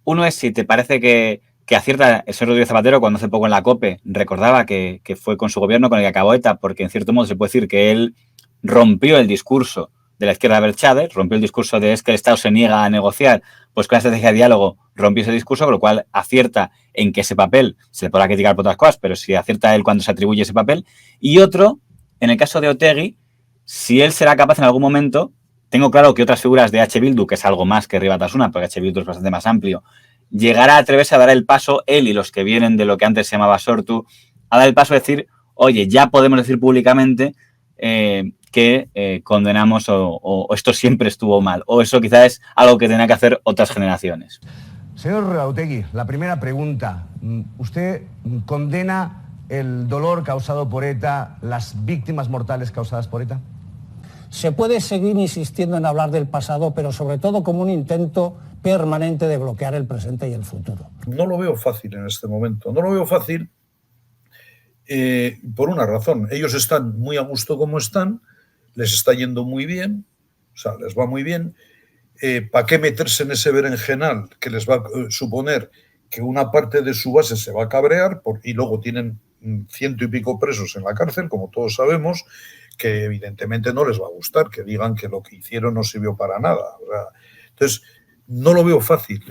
Uno es si te parece que acierta el señor Rodríguez Zapatero cuando hace poco en la COPE recordaba que fue con su gobierno con el que acabó ETA, porque en cierto modo se puede decir que él rompió el discurso de la izquierda de Chávez, rompió el discurso de es que el Estado se niega a negociar, pues con la estrategia de diálogo rompió ese discurso, con lo cual acierta en que ese papel, se le podrá criticar por otras cosas, pero sí acierta él cuando se atribuye ese papel. Y otro, en el caso de Otegi, si él será capaz en algún momento, tengo claro que otras figuras de H. Bildu, que es algo más que Riva Batasuna, porque H. Bildu es bastante más amplio, llegará a atreverse a dar el paso, él y los que vienen de lo que antes se llamaba Sortu, a dar el paso de decir, oye, ya podemos decir públicamente que condenamos o esto siempre estuvo mal, o eso quizás es algo que tenía que hacer otras generaciones. Señor Otegi, la primera pregunta. ¿Usted condena el dolor causado por ETA, las víctimas mortales causadas por ETA? Se puede seguir insistiendo en hablar del pasado, pero sobre todo como un intento permanente de bloquear el presente y el futuro. No lo veo fácil en este momento. No lo veo fácil por una razón. Ellos están muy a gusto como están, les está yendo muy bien, o sea, les va muy bien. ¿para qué meterse en ese berenjenal que les va a suponer que una parte de su base se va a cabrear y luego tienen 100 y pico presos en la cárcel, como todos sabemos, que evidentemente no les va a gustar, que digan que lo que hicieron no sirvió para nada. O sea, entonces, no lo veo fácil.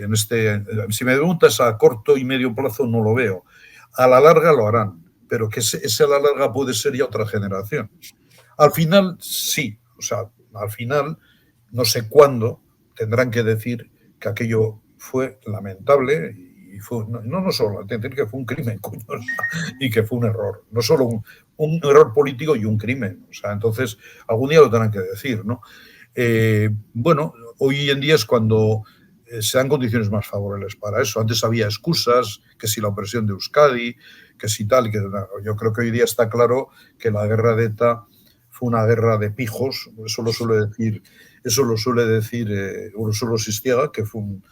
Si me preguntas a corto y medio plazo, no lo veo. A la larga lo harán, pero que ese a la larga puede ser ya otra generación. Al final, sí. O sea, al final, no sé cuándo, tendrán que decir que aquello fue lamentable y fue, no solo, decir que fue un crimen, coño, y que fue un error. No solo un error político y un crimen. O sea, entonces, algún día lo tendrán que decir, ¿no? Bueno, hoy en día es cuando se dan condiciones más favorables para eso. Antes había excusas, que si la opresión de Euskadi, que si tal, que yo creo que hoy día está claro que la guerra de ETA fue una guerra de pijos. Eso lo suele decir Ursula Sistiaga, que fue un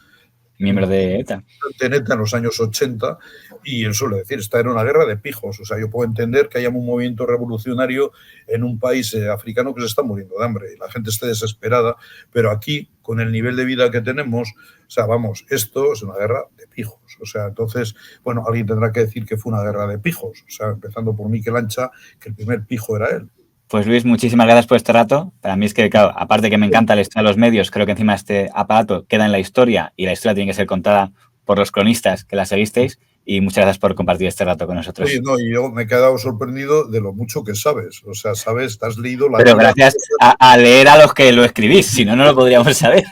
miembro de ETA. En ETA en los años 80, y él suele decir, esta era una guerra de pijos. O sea, yo puedo entender que haya un movimiento revolucionario en un país africano que se está muriendo de hambre y la gente esté desesperada, pero aquí, con el nivel de vida que tenemos, o sea, vamos, esto es una guerra de pijos. O sea, entonces, bueno, alguien tendrá que decir que fue una guerra de pijos. O sea, empezando por Miquel Ancha, que el primer pijo era él. Pues Luis, muchísimas gracias por este rato. Para mí es que, claro, aparte que me encanta la historia de los medios, creo que encima este aparato queda en la historia y la historia tiene que ser contada por los cronistas que la seguisteis, y muchas gracias por compartir este rato con nosotros. Oye, no, y yo me he quedado sorprendido de lo mucho que sabes. O sea, sabes, te has leído la... Pero gracias a leer a los que lo escribís, si no, no lo podríamos saber.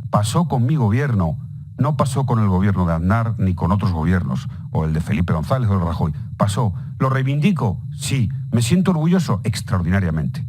Pasó con mi gobierno, no pasó con el gobierno de Aznar ni con otros gobiernos, o el de Felipe González o el de Rajoy. Pasó. ¿Lo reivindico? Sí. ¿Me siento orgulloso? Extraordinariamente.